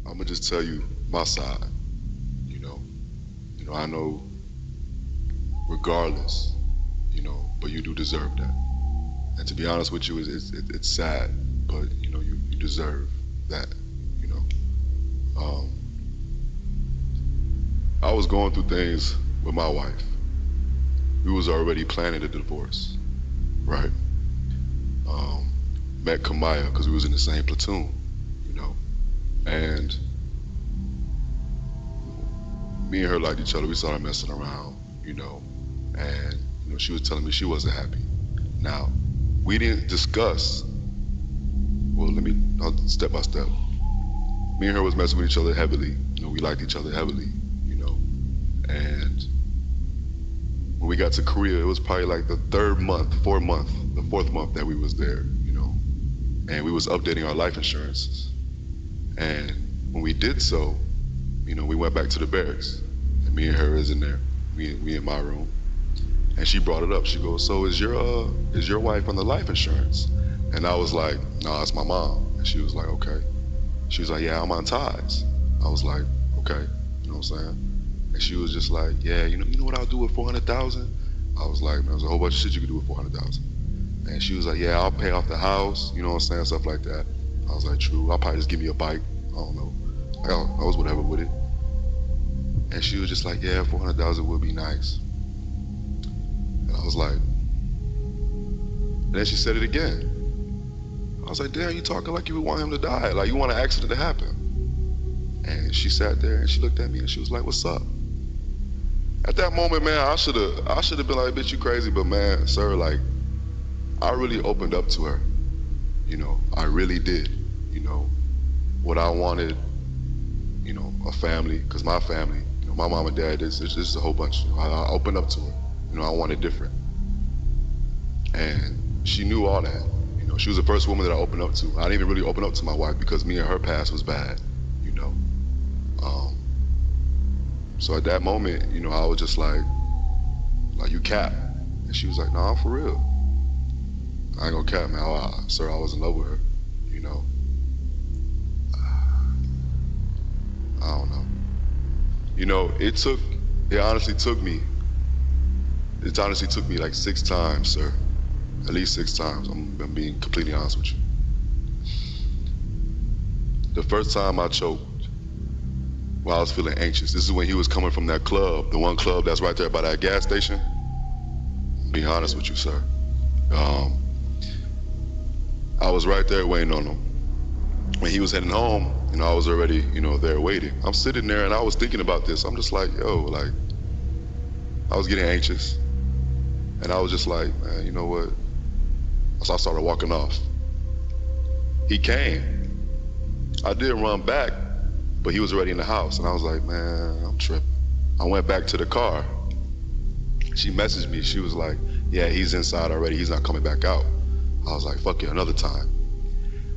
I'm gonna just tell you my side. I know, regardless, but you do deserve that. And to be honest with you, it's sad, but you deserve that. I was going through things with my wife. We was already planning a divorce, right? Met Kamaya because we was in the same platoon, and me and her liked each other. We started messing around, and she was telling me she wasn't happy. Now, we didn't discuss. Well, I'll step by step. Me and her was messing with each other heavily. We liked each other heavily, and when we got to Korea, it was probably like the fourth month that we was there, and we was updating our life insurances. And when we did so, we went back to the barracks, and me and her is in there, me in my room, and she brought it up. She goes, "So is your wife on the life insurance?" And I was like, "No, it's my mom." And she was like, "Okay." She was like, "Yeah, I'm on ties." I was like, "Okay," you know what I'm saying? And she was just like, "Yeah, you know what I'll do with 400,000?" I was like, "Man, there's a whole bunch of shit you can do with 400,000." And she was like, "Yeah, I'll pay off the house," you know what I'm saying, stuff like that. I was like, "True, I'll probably just give me a bike." I don't know. I was whatever with it. And she was just like, "Yeah, 400,000 would be nice." And I was like, and then she said it again. I was like, damn, you talking like you would want him to die, like you want an accident to happen. And she sat there and she looked at me and she was like, what's up? At that moment, man, I should have been like, bitch, you crazy, but man, sir, like, I really opened up to her. You know, I really did. You know, what I wanted, you know, a family, because my family, you know, my mom and dad, this is a whole bunch. You know, I opened up to her. You know, I wanted different. And she knew all that. You know, she was the first woman that I opened up to. I didn't even really open up to my wife because me and her past was bad, you know. So at that moment, you know, I was just like you cap. And she was like, nah, I'm for real. I ain't gonna cap, man. Sir, I was in love with her, you know. I don't know. You know, it honestly took me like 6 times, sir. At least 6 times. I'm being completely honest with you. The first time I choked, while I was feeling anxious. This is when he was coming from that club, the one club that's right there by that gas station. Be honest with you, sir. I was right there waiting on him. When he was heading home, you know, I was already, you know, there waiting. I'm sitting there and I was thinking about this. I'm just like, yo, like, I was getting anxious. And I was just like, man, you know what? So I started walking off. He came. I did run back, but he was already in the house. And I was like, man, I'm tripping. I went back to the car. She messaged me. She was like, yeah, he's inside already. He's not coming back out. I was like, fuck it, another time.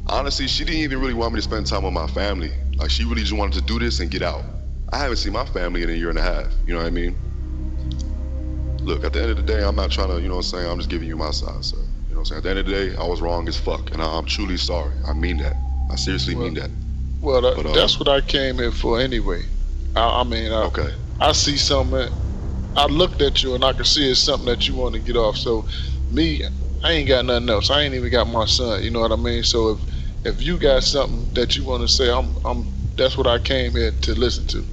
Honestly, she didn't even really want me to spend time with my family. Like, she really just wanted to do this and get out. I haven't seen my family in a year and a half. You know what I mean? Look, at the end of the day, I'm not trying to, you know what I'm saying? I'm just giving you my side, sir. You know what I'm saying? At the end of the day, I was wrong as fuck. And I'm truly sorry. I mean that. I seriously mean that. Well, that's what I came here for anyway. Okay. I see something. I looked at you and I could see it's something that you want to get off. So, me, I ain't got nothing else. I ain't even got my son. You know what I mean? So if you got something that you want to say, that's what I came here to listen to.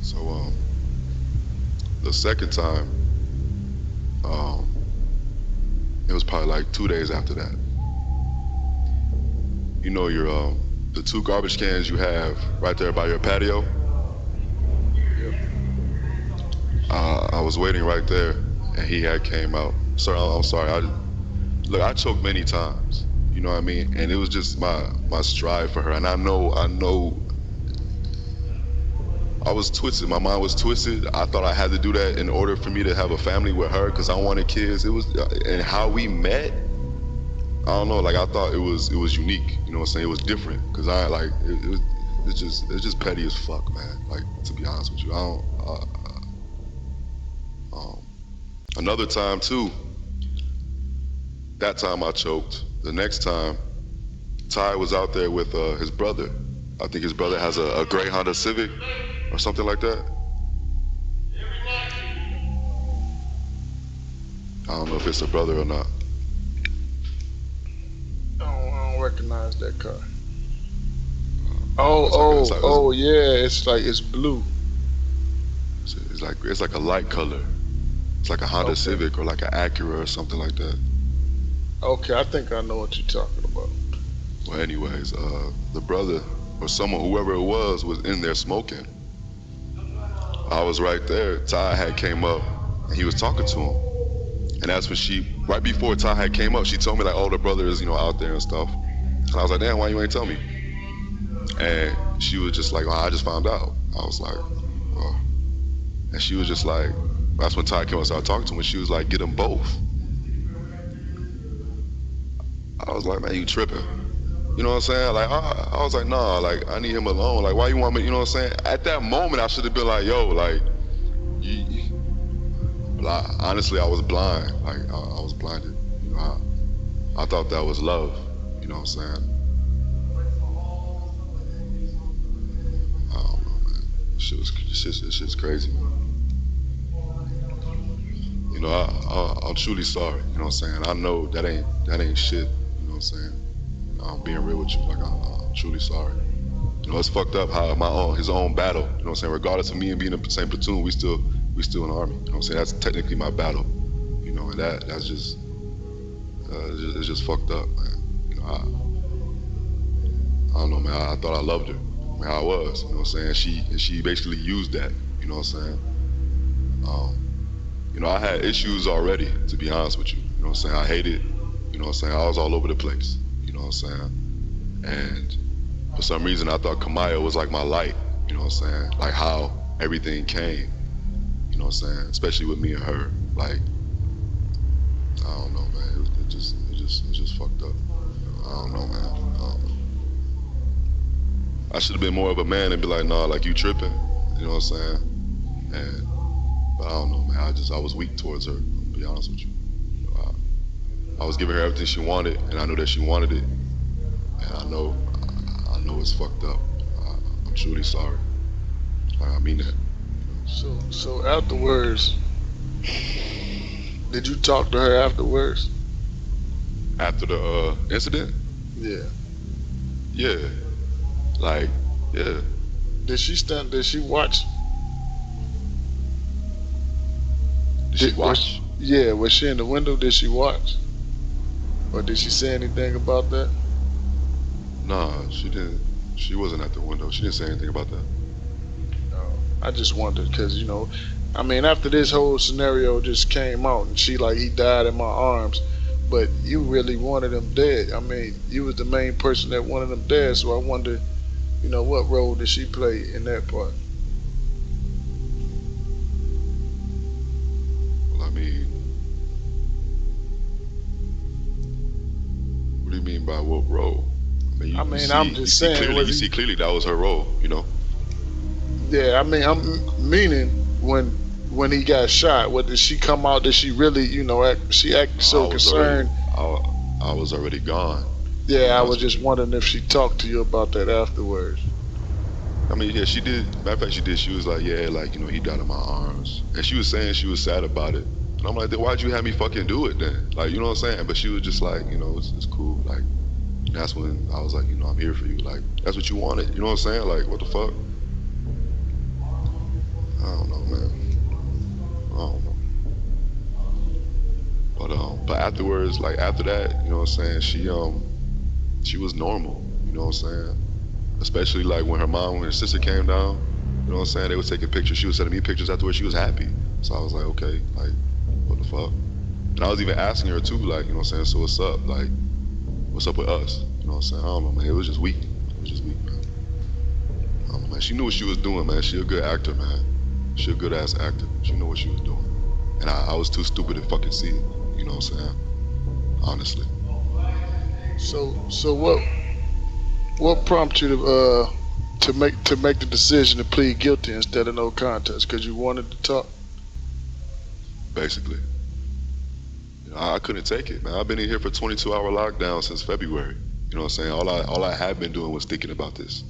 So the second time, it was probably like 2 days after that. You know your the 2 garbage cans you have right there by your patio? I was waiting right there, and he had came out. Sir, I'm sorry. I choked many times. You know what I mean? And it was just my strive for her. And I know. I was twisted. My mind was twisted. I thought I had to do that in order for me to have a family with her, because I wanted kids. It was, and how we met, I don't know. Like, I thought it was unique. You know what I'm saying? It was different, because it's just petty as fuck, man. Like, to be honest with you, another time too, that time I choked. The next time, Ty was out there with his brother. I think his brother has a gray Honda Civic or something like that. I don't know if it's a brother or not. I don't recognize that car. Yeah, it's blue. It's like a light color. It's like a Honda Civic or like an Acura or something like that. Okay, I think I know what you're talking about. Well, anyways, the brother or someone, whoever it was in there smoking. I was right there. Ty had came up and he was talking to him. And that's when right before Ty had came up, she told me like, oh, the brother is, you know, out there and stuff. And I was like, damn, why you ain't tell me? And she was just like, oh, I just found out. I was like, oh. And she was just like, that's when Ty came up and started talking to him, and she was like, get them both. I was like, man, you tripping. You know what I'm saying? Like, I was like, nah, like, I need him alone. Like, why you want me, you know what I'm saying? At that moment, I should have been like, yo, like, honestly, I was blind. Like, I was blinded. You know, I thought that was love. You know what I'm saying? I don't know, man. This shit's crazy, man. You know, I'm truly sorry. You know what I'm saying? I know that ain't shit. You know what I'm saying? I'm being real with you. Like, I'm truly sorry. You know, it's fucked up how his own battle. You know what I'm saying? Regardless of me and being in the same platoon, we still in the army. You know what I'm saying? That's technically my battle. You know, and that's It's just fucked up, man. You know, I don't know, man. I thought I loved her. I mean, I was, you know what I'm saying? She basically used that, you know what I'm saying? You know, I had issues already, to be honest with you. You know what I'm saying? I hated, you know what I'm saying? I was all over the place, you know what I'm saying? And for some reason, I thought Kamaya was like my light, you know what I'm saying? Like how everything came, you know what I'm saying? Especially with me and her. Like, I don't know, man. It just fucked up. I don't know, man. I don't know. I should have been more of a man and be like, nah, like you tripping, you know what I'm saying? And but I don't know, man. I was weak towards her. To be honest with you. You know, I was giving her everything she wanted, and I knew that she wanted it. And I know it's fucked up. I'm truly sorry. Like, I mean that. So afterwards, did you talk to her afterwards? After the incident? Yeah. Yeah. Like, yeah. Did she watch? Did she watch? Yeah, was she in the window? Did she watch? Or did she say anything about that? Nah, she didn't. She wasn't at the window. She didn't say anything about that. I just wondered because, you know, I mean, after this whole scenario just came out and he died in my arms, but you really wanted him dead. I mean, you was the main person that wanted him dead, so I wonder, you know, what role did she play in that part? Well, I mean, what do you mean by what role? I mean, you see clearly that was her role, you know? Yeah, I mean, I'm meaning when he got shot, what did she come out? Did she really, you know, act so concerned? I was already gone. Yeah, I was just wondering if she talked to you about that afterwards. I mean, yeah, she did. Matter of fact, she did. She was like, yeah, like, you know, he died in my arms. And she was saying she was sad about it. And I'm like, then why'd you have me fucking do it then? Like, you know what I'm saying? But she was just like, you know, it's cool. Like, that's when I was like, you know, I'm here for you. Like, that's what you wanted. You know what I'm saying? Like, what the fuck? I don't know, man. I don't know. But afterwards, like after that, you know what I'm saying? She was normal. You know what I'm saying? Especially like when her sister came down. You know what I'm saying? They were taking pictures. She was sending me pictures afterwards. She was happy. So I was like, okay, like, what the fuck? And I was even asking her too, like, you know what I'm saying? So what's up? Like, what's up with us? You know what I'm saying? I don't know, man. It was just weak. It was just weak, man. I don't know, man. She knew what she was doing, man. She a good actor, man. She a good ass actor. She knew what she was doing. And I was too stupid to fucking see it. You know what I'm saying? Honestly. So what prompted you to make the decision to plead guilty instead of no contest? Because you wanted to talk. Basically. You know, I couldn't take it, man. I've been in here for 22-hour lockdown since February. You know what I'm saying? All I have been doing was thinking about this.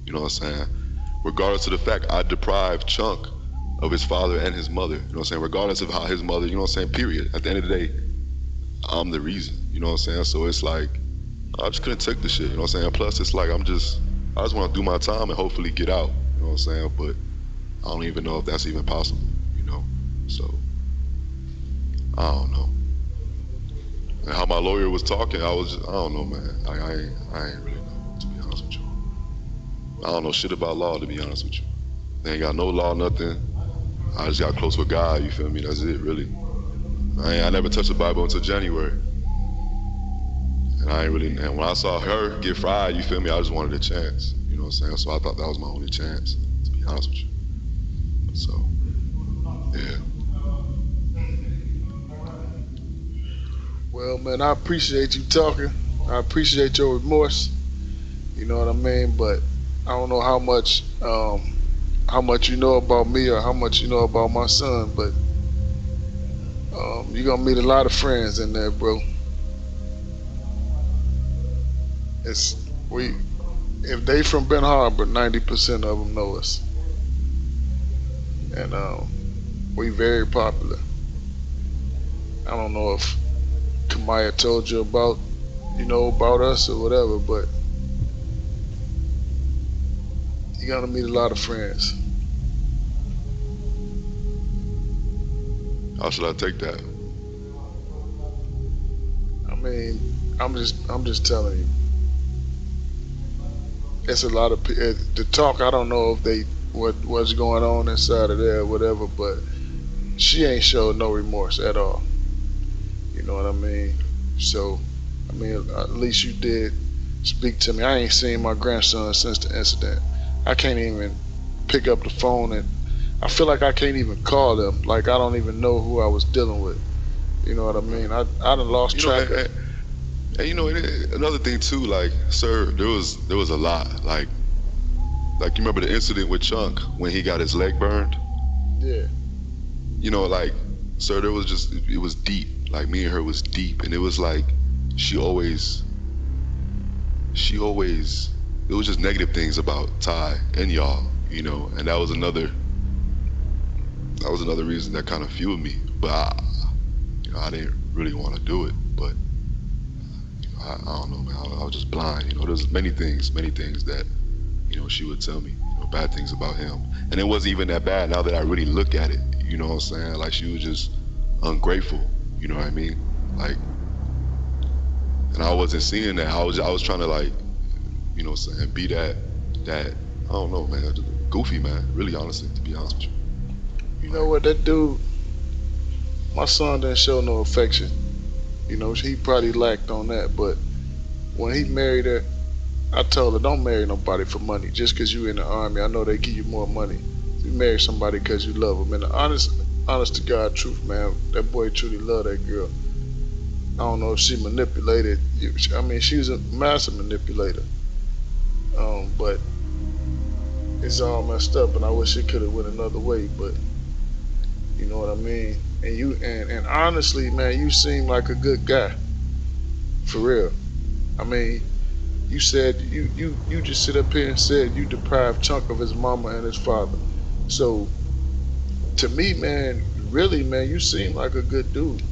You know what I'm saying? Regardless of the fact I deprived Chunk of his father and his mother. You know what I'm saying? Regardless of how his mother, you know what I'm saying? Period. At the end of the day, I'm the reason. You know what I'm saying? So it's like, I just couldn't take the shit. You know what I'm saying? Plus, it's like I just want to do my time and hopefully get out. You know what I'm saying? But I don't even know if that's even possible. You know? So, I don't know. And how my lawyer was talking, I don't know, man. I ain't really know, to be honest with you. I don't know shit about law, to be honest with you. They ain't got no law, nothing. I just got close with God, you feel me? That's it, really. I never touched the Bible until January. And and when I saw her get fried, you feel me? I just wanted a chance, you know what I'm saying? So I thought that was my only chance, to be honest with you. So, yeah. Well, man, I appreciate you talking. I appreciate your remorse. You know what I mean? But I don't know how much you know about me or how much you know about my son, but you're gonna meet a lot of friends in there, bro. If they from Ben Harbor, 90% of them know us, and we very popular. I don't know if Kamaya told you about us or whatever, but you're gonna meet a lot of friends. How should I take that? I mean, I'm just telling you. It's a lot of the talk. I don't know if what's going on inside of there or whatever, but she ain't showed no remorse at all. You know what I mean? So, I mean, at least you did speak to me. I ain't seen my grandson since the incident. I can't even pick up the phone, and I feel like I can't even call them. Like I don't even know who I was dealing with. You know what I mean? I done lost track of. And you know, another thing too, like, sir, there was a lot. Like you remember the incident with Chunk when he got his leg burned? Yeah. You know, like, sir, it was deep. Like, me and her was deep, and it was like she always it was just negative things about Ty and y'all, you know, and that was another reason that kind of fueled me. But I didn't really want to do it, but I don't know, man. I was just blind, you know. There's many things that, you know, she would tell me, you know, bad things about him, and it wasn't even that bad. Now that I really look at it, you know what I'm saying? Like, she was just ungrateful, you know what I mean? Like, and I wasn't seeing that. I was trying to, like, you know what I'm saying, be that I don't know, man, goofy man. Really, honestly, to be honest with you. You know what, that dude, my son didn't show no affection. You know, he probably lacked on that, but when he married her, I told her, don't marry nobody for money. Just because you in the army, I know they give you more money. You marry somebody because you love them. And the honest to God truth, man, that boy truly loved that girl. I don't know if she manipulated. I mean, she was a massive manipulator. But it's all messed up, and I wish it could have went another way. But you know what I mean. And honestly, man, you seem like a good guy, for real. I mean, you said you just sit up here and said you deprived Chunk of his mama and his father. So to me, man, really, man, you seem like a good dude.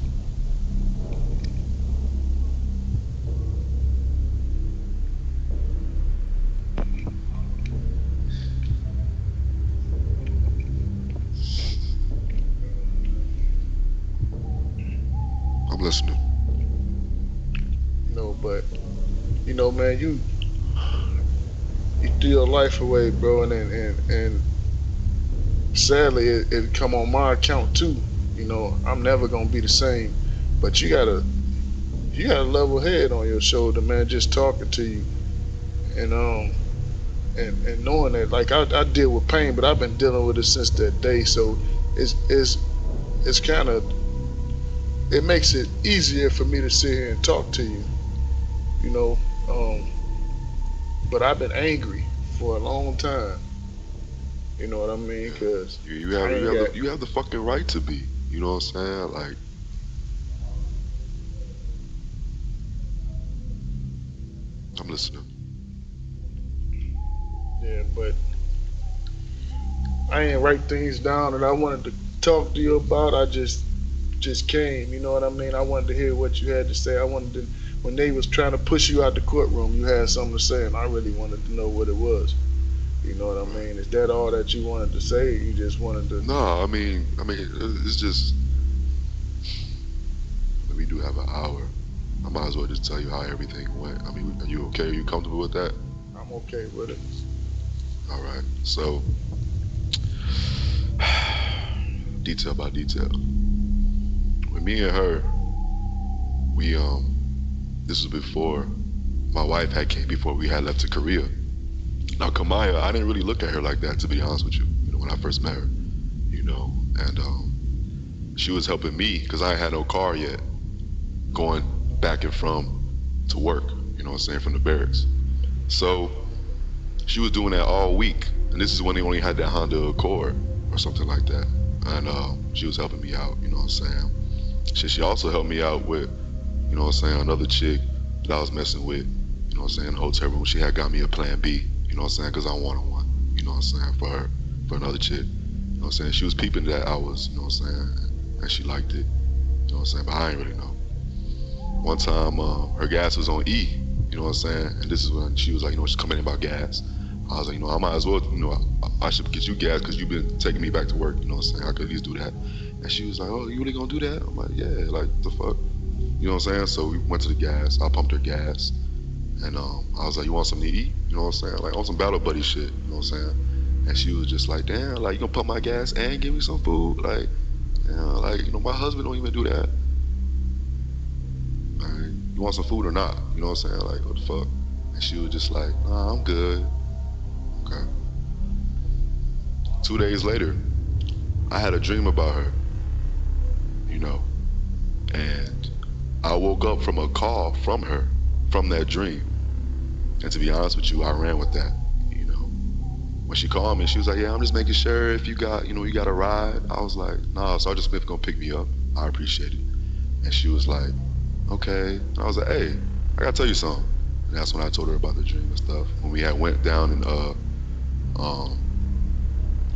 I'm listening. No, but you know, man, you threw your life away, bro, and sadly, it come on my account too. You know, I'm never gonna be the same. But you got a level head on your shoulder, man. Just talking to you, and and knowing that, like I deal with pain, but I've been dealing with it since that day. So it's kind of, it makes it easier for me to sit here and talk to you. You know, but I've been angry for a long time. You know what I mean? Cause you have the fucking right to be. You know what I'm saying? Like, I'm listening. Yeah, but I ain't write things down that I wanted to talk to you about. I just came. You know what I mean? I wanted to hear what you had to say. I wanted to, when they was trying to push you out the courtroom, you had something to say, and I really wanted to know what it was. You know what I mean? Is that all that you wanted to say? Or you just wanted to? No, I mean, it's just, we do have an hour. I might as well just tell you how everything went. I mean, are you okay? Are you comfortable with that? I'm okay with it. All right. So, detail by detail. With me and her, we this was before my wife came, before we had left to Korea. Now, Kamaya, I didn't really look at her like that, to be honest with you. You know, when I first met her, you know, and she was helping me because I had no car yet, going back and from to work. You know what I'm saying, from the barracks. So she was doing that all week, and this is when they only had that Honda Accord or something like that. And she was helping me out. You know what I'm saying. She also helped me out with, you know what I'm saying, another chick that I was messing with. You know what I'm saying, in the hotel room. She had got me a plan B. You know what I'm saying, because I wanted one. You know what I'm saying, for her, for another chick. You know what I'm saying. She was peeping that I was, you know what I'm saying, and she liked it. You know what I'm saying, but I ain't really know. One time, her gas was on E. You know what I'm saying, and this is when she was like, you know, she's coming in about gas. I was like, you know, I might as well, you know, I should get you gas because you've been taking me back to work. You know what I'm saying, I could at least do that. And she was like, oh, you really gonna do that? I'm like, yeah, like, the fuck? You know what I'm saying? So we went to the gas. I pumped her gas. And I was like, you want something to eat? You know what I'm saying? Like on some battle buddy shit. You know what I'm saying? And she was just like, damn, like you gonna pump my gas and give me some food? Like, like, my husband don't even do that. Like, you want some food or not? You know what I'm saying? Like, what the fuck? And she was just like, nah, I'm good. Okay. 2 days later, I had a dream about her, and I woke up from a call from her, from that dream. And to be honest with you, I ran with that. When she called me, she was like, yeah, I'm just making sure if you got, you got a ride. I was like, nah, Sergeant Smith gonna pick me up. I appreciate it. And she was like, okay. And I was like, hey, I gotta tell you something. And that's when I told her about the dream and stuff. When we had went down and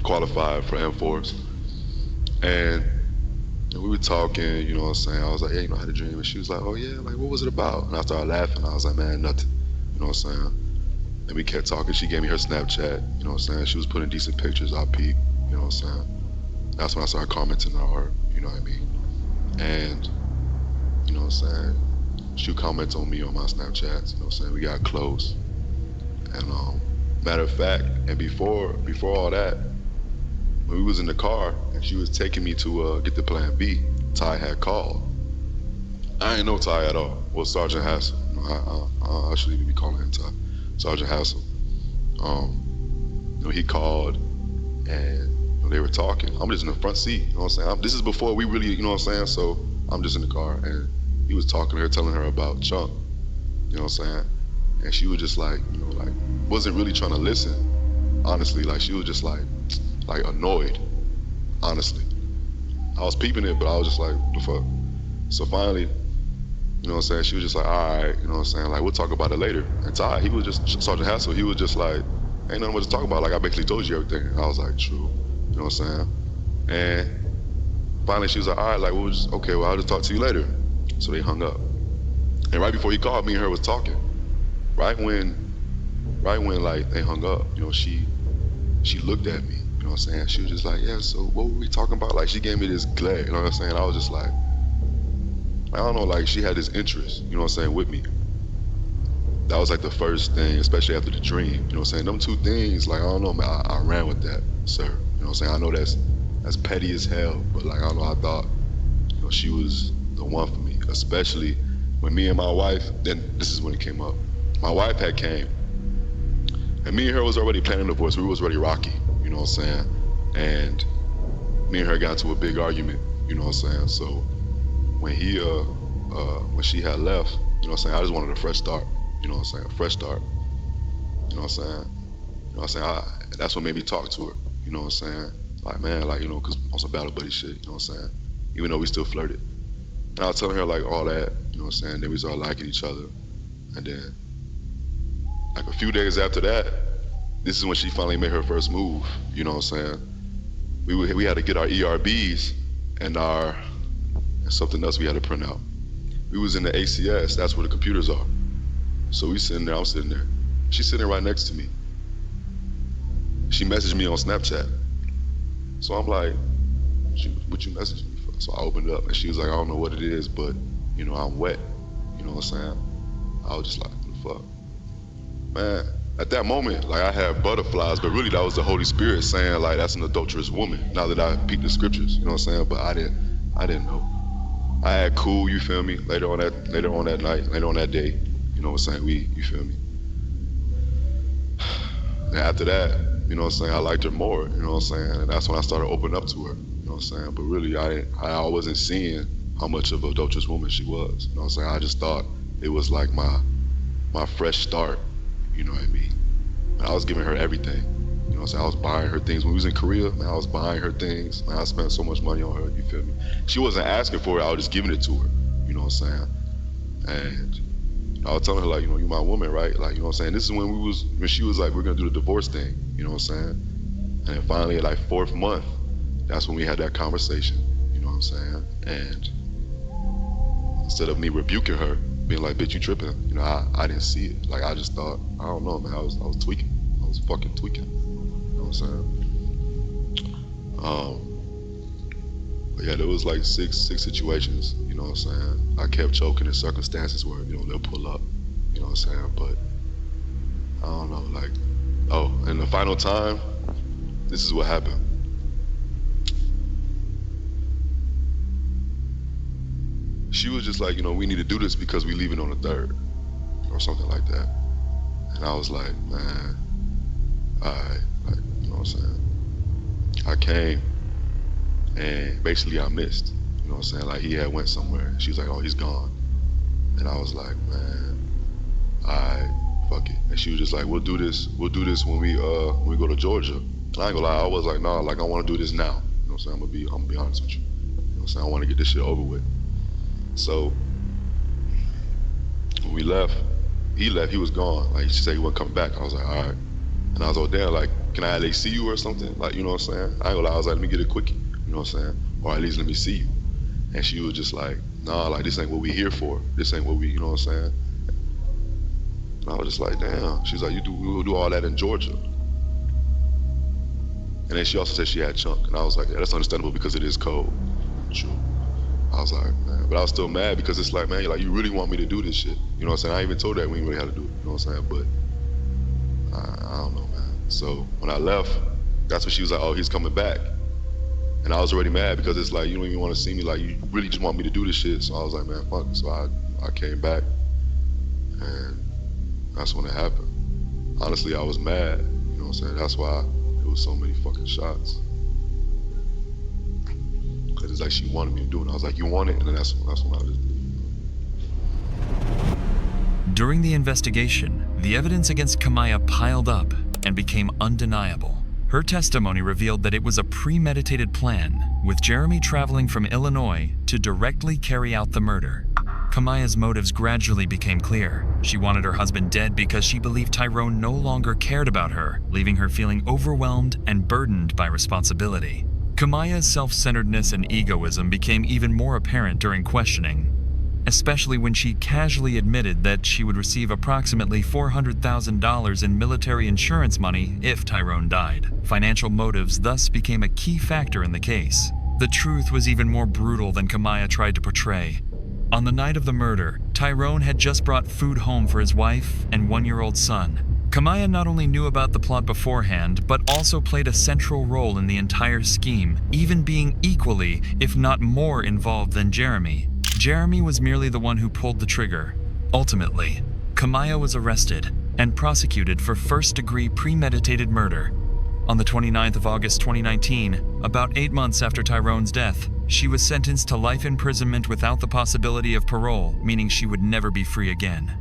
qualified for Air Force. And we were talking, you know what I'm saying? I was like, yeah, I had a dream. And she was like, oh yeah, like what was it about? And I started laughing. I was like, man, nothing. You know what I'm saying? And we kept talking. She gave me her Snapchat. You know what I'm saying? She was putting decent pictures. I peeped. You know what I'm saying? That's when I started commenting on her. You know what I mean? And, you know what I'm saying? She would comment on me on my Snapchats. You know what I'm saying? We got close. And matter of fact, and before all that, when we was in the car and she was taking me to get the plan B, Ty had called. I ain't know Ty at all. Well, Sergeant Hassel. I shouldn't even be calling him Ty. Sergeant Hassel. He called and they were talking. I'm just in the front seat, you know what I'm saying? This is before we really, you know what I'm saying? So I'm just in the car and he was talking to her, telling her about Chunk, you know what I'm saying? And she was just like, wasn't really trying to listen, honestly. Like she was just like annoyed, honestly. I was peeping it, but I was just like, what the fuck? So finally, you know what I'm saying? She was just like, all right, you know what I'm saying? Like, we'll talk about it later. And Ty, he was just, Sergeant Hassel, he was just like, ain't nothing much to talk about. Like, I basically told you everything. And I was like, true. You know what I'm saying? And finally, she was like, all right, like, okay, well, I'll just talk to you later. So they hung up. And right before he called, me and her was talking. Right when, like, they hung up, she looked at me. You know what I'm saying? She was just like, yeah, so what were we talking about? Like, she gave me this glare, you know what I'm saying? I was just like, I don't know, like she had this interest, you know what I'm saying, with me. That was like the first thing, especially after the dream, you know what I'm saying? Them two things, like, I don't know, man, I ran with that, sir. You know what I'm saying? I know that's petty as hell, but like, I don't know, I thought, she was the one for me, especially when me and my wife, then this is when it came up. My wife had came, and me and her was already planning the divorce. We was already rocky, you know what I'm saying? And me and her got into a big argument, you know what I'm saying? So when when she had left, you know what I'm saying, I just wanted a fresh start, you know what I'm saying, a fresh start, you know what I'm saying, that's what made me talk to her, you know what I'm saying, like, man, like, cause on some battle buddy shit, you know what I'm saying, even though we still flirted, and I was telling her like all that, you know what I'm saying, then we started liking each other, and then, like a few days after that, this is when she finally made her first move, you know what I'm saying, we had to get our ERBs and something else we had to print out. We was in the ACS, that's where the computers are. So we sitting there, I'm sitting there. She's sitting right next to me. She messaged me on Snapchat. So I'm like, what you messaging me for? So I opened it up and she was like, I don't know what it is, but I'm wet. You know what I'm saying? I was just like, what the fuck? Man, at that moment, like I had butterflies, but really that was the Holy Spirit saying like that's an adulterous woman. Now that I peeked the scriptures, you know what I'm saying? But I didn't know. I had cool, you feel me? Later on that night, later on that day, you know what I'm saying? You feel me? And after that, you know what I'm saying? I liked her more, you know what I'm saying? And that's when I started opening up to her, you know what I'm saying? But really, I wasn't seeing how much of an adulterous woman she was, you know what I'm saying? I just thought it was like my fresh start, you know what I mean? And I was giving her everything, you know what I'm saying? I was buying her things. When we was in Korea, man, I was buying her things. Man, I spent so much money on her, you feel me? She wasn't asking for it, I was just giving it to her, you know what I'm saying? And I was telling her like, you my woman, right? Like, you know what I'm saying? This is when she was like, we're gonna do the divorce thing, you know what I'm saying? And then finally at like 4th month, that's when we had that conversation, you know what I'm saying? And instead of me rebuking her, being like, bitch, you tripping, I didn't see it. Like, I just thought, I don't know, man, I was tweaking. I was fucking tweaking, you know what I'm saying? But yeah, there was like six situations, you know what I'm saying? I kept choking in circumstances where, you know, they'll pull up, you know what I'm saying? But I don't know, like, oh, and the final time, this is what happened. She was just like, you know, we need to do this because we leaving on the 3rd or something like that. And I was like, man, alright, like, you know what I'm saying? I came and basically I missed, you know what I'm saying? Like he had went somewhere. She was like, oh, he's gone. And I was like, man, alright, fuck it. And she was just like, we'll do this when we go to Georgia. And I ain't gonna lie, I was like, nah, like I wanna do this now. You know what I'm saying? I'm gonna be honest with you. You know what I'm saying? I wanna get this shit over with. So when we left, he was gone. Like she said he wasn't coming back. I was like, all right. And I was like, damn, like, can I at least see you or something? Like, you know what I'm saying? I ain't gonna lie, I was like, let me get a quickie, you know what I'm saying? Or at least let me see you. And she was just like, nah, like this ain't what we here for. This ain't what we, you know what I'm saying? And I was just like, damn. She's like, we'll do all that in Georgia. And then she also said she had chunk. And I was like, yeah, that's understandable because it is cold. True. I was like, man, but I was still mad because it's like, man, like you really want me to do this shit. You know what I'm saying? I even told her we ain't really how to do it. You know what I'm saying? But I don't know, man. So when I left, that's when she was like, oh, he's coming back. And I was already mad because it's like, you don't even want to see me. Like, you really just want me to do this shit. So I was like, man, fuck. So I came back and that's when it happened. Honestly, I was mad. You know what I'm saying? That's why it was so many fucking shots. Cause it's like she wanted me to do it. And I was like, you want it? And then that's when I just did it. During the investigation, the evidence against Kamaya piled up and became undeniable. Her testimony revealed that it was a premeditated plan, with Jeremy traveling from Illinois to directly carry out the murder. Kamaya's motives gradually became clear. She wanted her husband dead because she believed Tyrone no longer cared about her, leaving her feeling overwhelmed and burdened by responsibility. Kamaya's self-centeredness and egoism became even more apparent during questioning, especially when she casually admitted that she would receive approximately $400,000 in military insurance money if Tyrone died. Financial motives thus became a key factor in the case. The truth was even more brutal than Kamaya tried to portray. On the night of the murder, Tyrone had just brought food home for his wife and one-year-old son. Kamaya not only knew about the plot beforehand, but also played a central role in the entire scheme, even being equally, if not more, involved than Jeremy. Jeremy was merely the one who pulled the trigger. Ultimately, Kamaya was arrested and prosecuted for first-degree premeditated murder. On the 29th of August 2019, about 8 months after Tyrone's death, she was sentenced to life imprisonment without the possibility of parole, meaning she would never be free again.